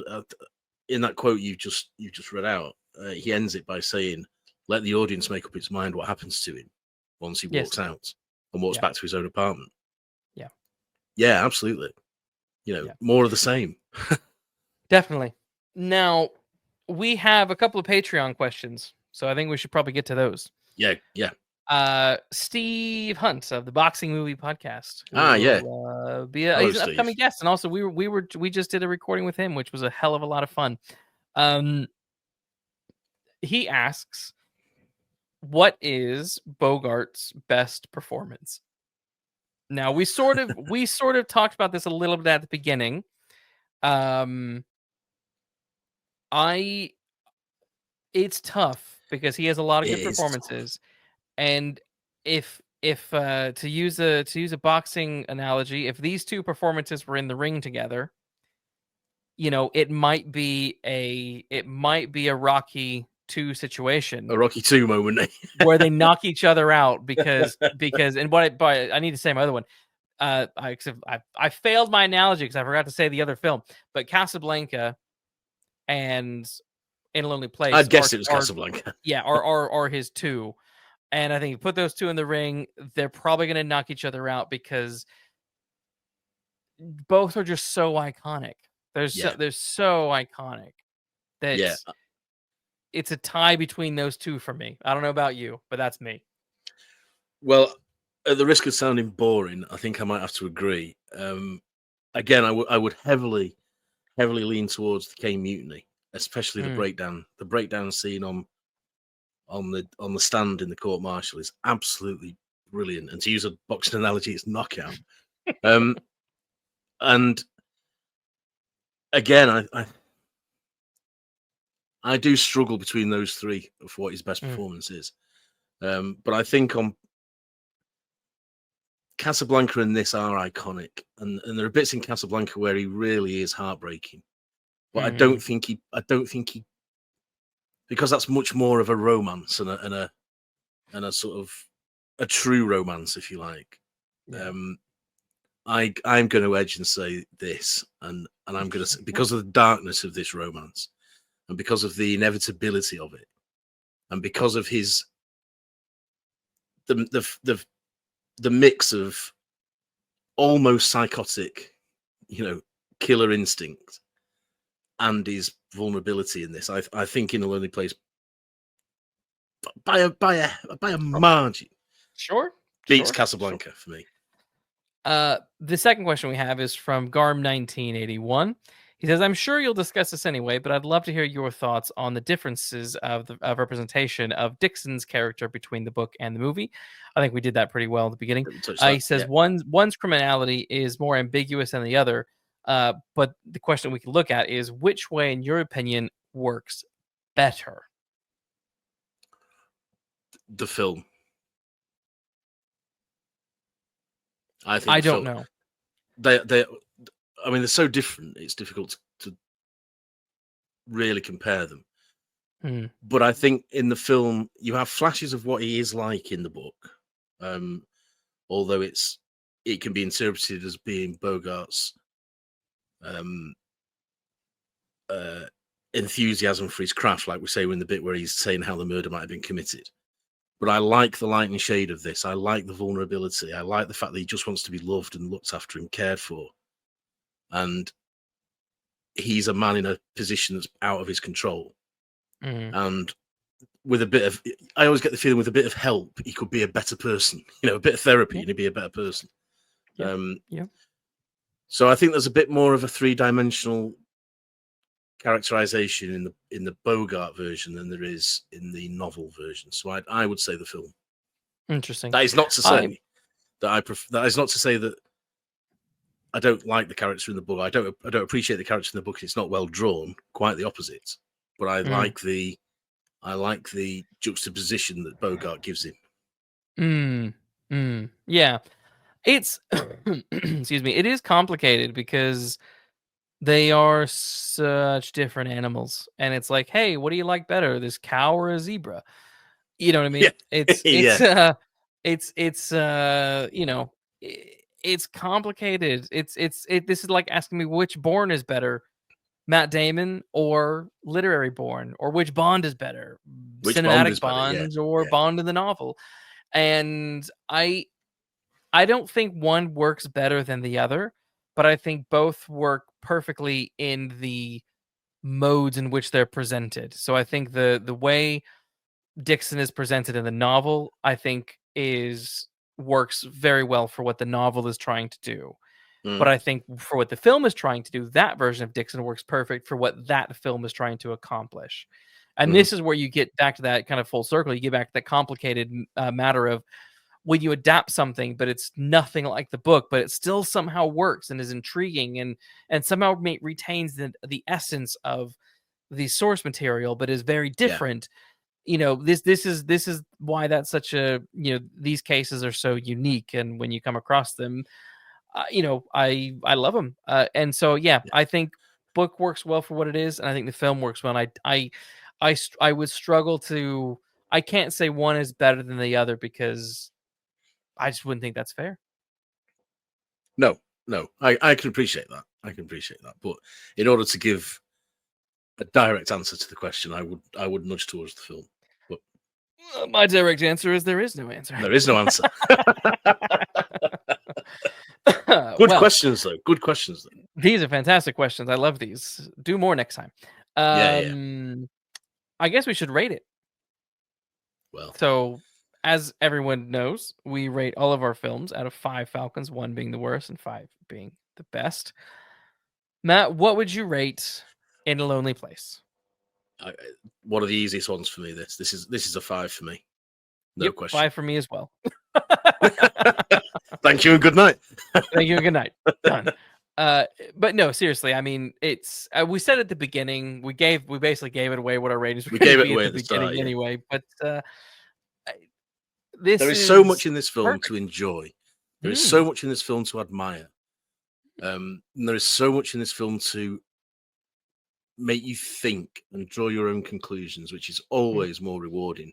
in that quote you just read out, he ends it by saying, let the audience make up its mind what happens to him once he walks out and walks back to his own apartment. Yeah. Yeah, absolutely. More of the same. Definitely. Now, we have a couple of Patreon questions, so I think we should probably get to those. Yeah. Steve Hunt of the Boxing Movie Podcast. He's an upcoming guest, and also we just did a recording with him, which was a hell of a lot of fun. He asks, what is Bogart's best performance? Now, we sort of talked about this a little bit at the beginning. It's tough because he has a lot of good performances, and if to use a boxing analogy, if these two performances were in the ring together, it might be a Rocky 2 situation, a Rocky 2 moment where they knock each other out because and but I need to say my other one. I failed my analogy because I forgot to say the other film, but Casablanca and In a Lonely Place. I'd guess it was Casablanca. Yeah, or his two. And I think you put those two in the ring, they're probably going to knock each other out because both are just so iconic. They're so iconic that it's a tie between those two for me. I don't know about you, but that's me. Well, at the risk of sounding boring, I think I might have to agree. Again, I would heavily lean towards the K Mutiny, especially the breakdown. The breakdown scene on the stand in the court martial is absolutely brilliant. And to use a boxing analogy, it's knockout. And again, I do struggle between those three for what his best performance is. But I think on Casablanca and this are iconic, and there are bits in Casablanca where he really is heartbreaking. But I don't think he, because that's much more of a romance and a sort of a true romance, if you like. Yeah. I'm going to edge and say this, and I'm going to say, because of the darkness of this romance, and because of the inevitability of it, and because of his the the mix of almost psychotic, killer instinct and his vulnerability in this. I think In a Lonely Place by a margin Sure. beats Casablanca for me. The second question we have is from Garm1981. He says, "I'm sure you'll discuss this anyway, but I'd love to hear your thoughts on the differences of representation of Dixon's character between the book and the movie." I think we did that pretty well at the beginning. He says one's criminality is more ambiguous than the other, but the question we can look at is which way, in your opinion, works better? The film. I think I don't know. They're so different. It's difficult to really compare them. But I think in the film you have flashes of what he is like in the book, although it can be interpreted as being Bogart's enthusiasm for his craft, like we say in the bit where he's saying how the murder might have been committed. But I like the light and shade of this. I like the vulnerability. I like the fact that he just wants to be loved and looked after and cared for. And he's a man in a position that's out of his control. And with a bit of, I always get the feeling with a bit of help, he could be a better person. A bit of therapy and he'd be a better person. So I think there's a bit more of a three-dimensional characterization in the Bogart version than there is in the novel version. So I would say the film. Interesting. That is not to say that is not to say that I don't like the character in the book. I don't appreciate the character in the book. It's not well drawn. Quite the opposite. But I like the juxtaposition that Bogart gives him. Yeah. It's excuse me. It is complicated because they are such different animals, and it's like, hey, what do you like better, this cow or a zebra? You know what I mean? Yeah. It's complicated. This is like asking me which Bourne is better, Matt Damon or literary Bourne, or which Bond is better, Which cinematic Bond is better, or Bond in the novel. And I don't think one works better than the other, but I think both work perfectly in the modes in which they're presented. So I think the way Dixon is presented in the novel, I think works very well for what the novel is trying to do. But I think for what the film is trying to do, that version of Dixon works perfect for what that film is trying to accomplish. And this is where you get back to that kind of full circle. You get back to that complicated matter of when you adapt something, but it's nothing like the book, but it still somehow works and is intriguing and somehow retains the essence of the source material, but is very different. This is why that's such a, these cases are so unique. And when you come across them, I love them. And so, I think book works well for what it is. And I think the film works well. And I would struggle I can't say one is better than the other because I just wouldn't think that's fair. No, I can appreciate that. But in order to give a direct answer to the question, I would nudge towards the film. But my direct answer is there is no answer. There is no answer. Good questions, though. These are fantastic questions. I love these. Do more next time. I guess we should rate it. Well, so as everyone knows, we rate all of our films out of 5 Falcons, 1 being the worst and 5 being the best. Matt, what would you rate In a Lonely Place? One of the easiest ones for me. This is a 5 for me. No question. 5 for me as well. Thank you and good night. Thank you and good night. Done. But no, seriously. I mean, it's we said at the beginning we basically gave it away what our ratings were. We gave it away at the beginning anyway. But there is so much in this film to enjoy. There is so much in this film to admire. And there is so much in this film to make you think and draw your own conclusions, which is always more rewarding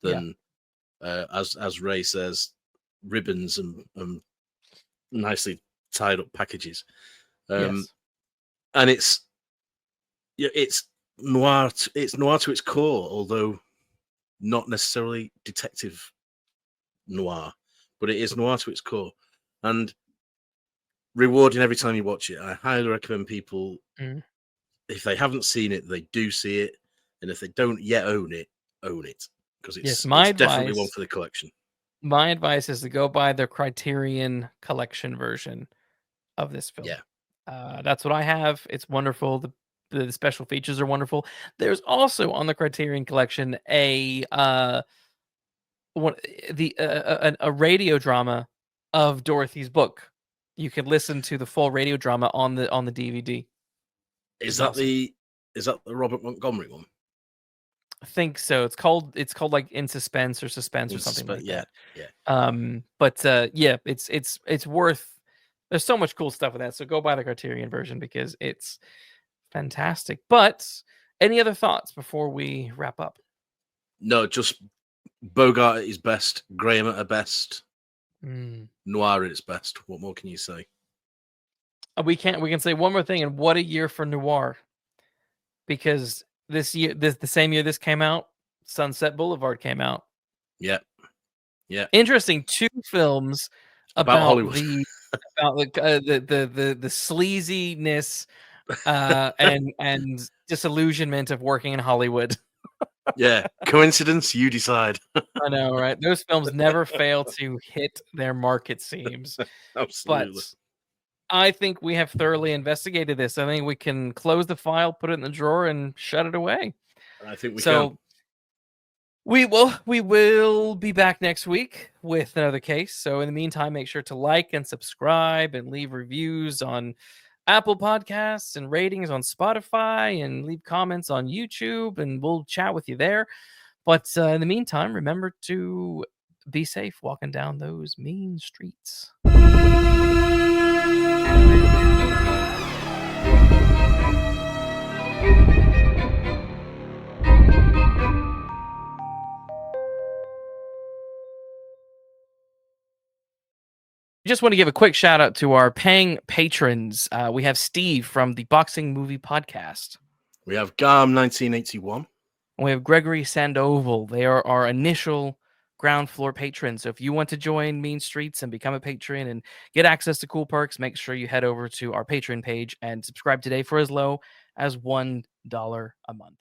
than, as Ray says, ribbons and nicely tied up packages. And it's noir. It's noir to its core, although not necessarily detective noir, but it is noir to its core, and rewarding every time you watch it. I highly recommend people, if they haven't seen it, they do see it, and if they don't yet own it, because Yes, it's definitely one for the collection. My advice is to go buy the Criterion Collection version of this film. Yeah, That's what I have. It's wonderful. The special features are wonderful. There's also on the Criterion Collection a radio drama of Dorothy's book. You can listen to the full radio drama on the DVD. is that the Robert Montgomery one? I think so. It's called like In Suspense or Suspense or something like that. Yeah. But yeah, it's worth. There's so much cool stuff with that. So go buy the Criterion version because it's fantastic. But any other thoughts before we wrap up? No, just Bogart at his best, Grahame at her best, noir at its best. What more can you say? We can say one more thing, and what a year for noir. Because the same year this came out, Sunset Boulevard came out. Yeah. Interesting. 2 films about Hollywood. the sleaziness and disillusionment of working in Hollywood. Yeah. Coincidence? You decide. I know, right? Those films never fail to hit their mark, it seems. Absolutely. But I think we have thoroughly investigated this. I think we can close the file, put it in the drawer, and shut it away. I think we can. We will be back next week with another case. So in the meantime, make sure to like and subscribe and leave reviews on Apple Podcasts and ratings on Spotify and leave comments on YouTube, and we'll chat with you there. But in the meantime, remember to be safe walking down those mean streets. Just want to give a quick shout out to our paying patrons. We have Steve from the Boxing Movie Podcast. We have Garm 1981. And we have Gregory Sandoval. They are our initial ground floor patrons. So if you want to join Mean Streets and become a patron and get access to cool perks, make sure you head over to our Patreon page and subscribe today for as low as $1 a month.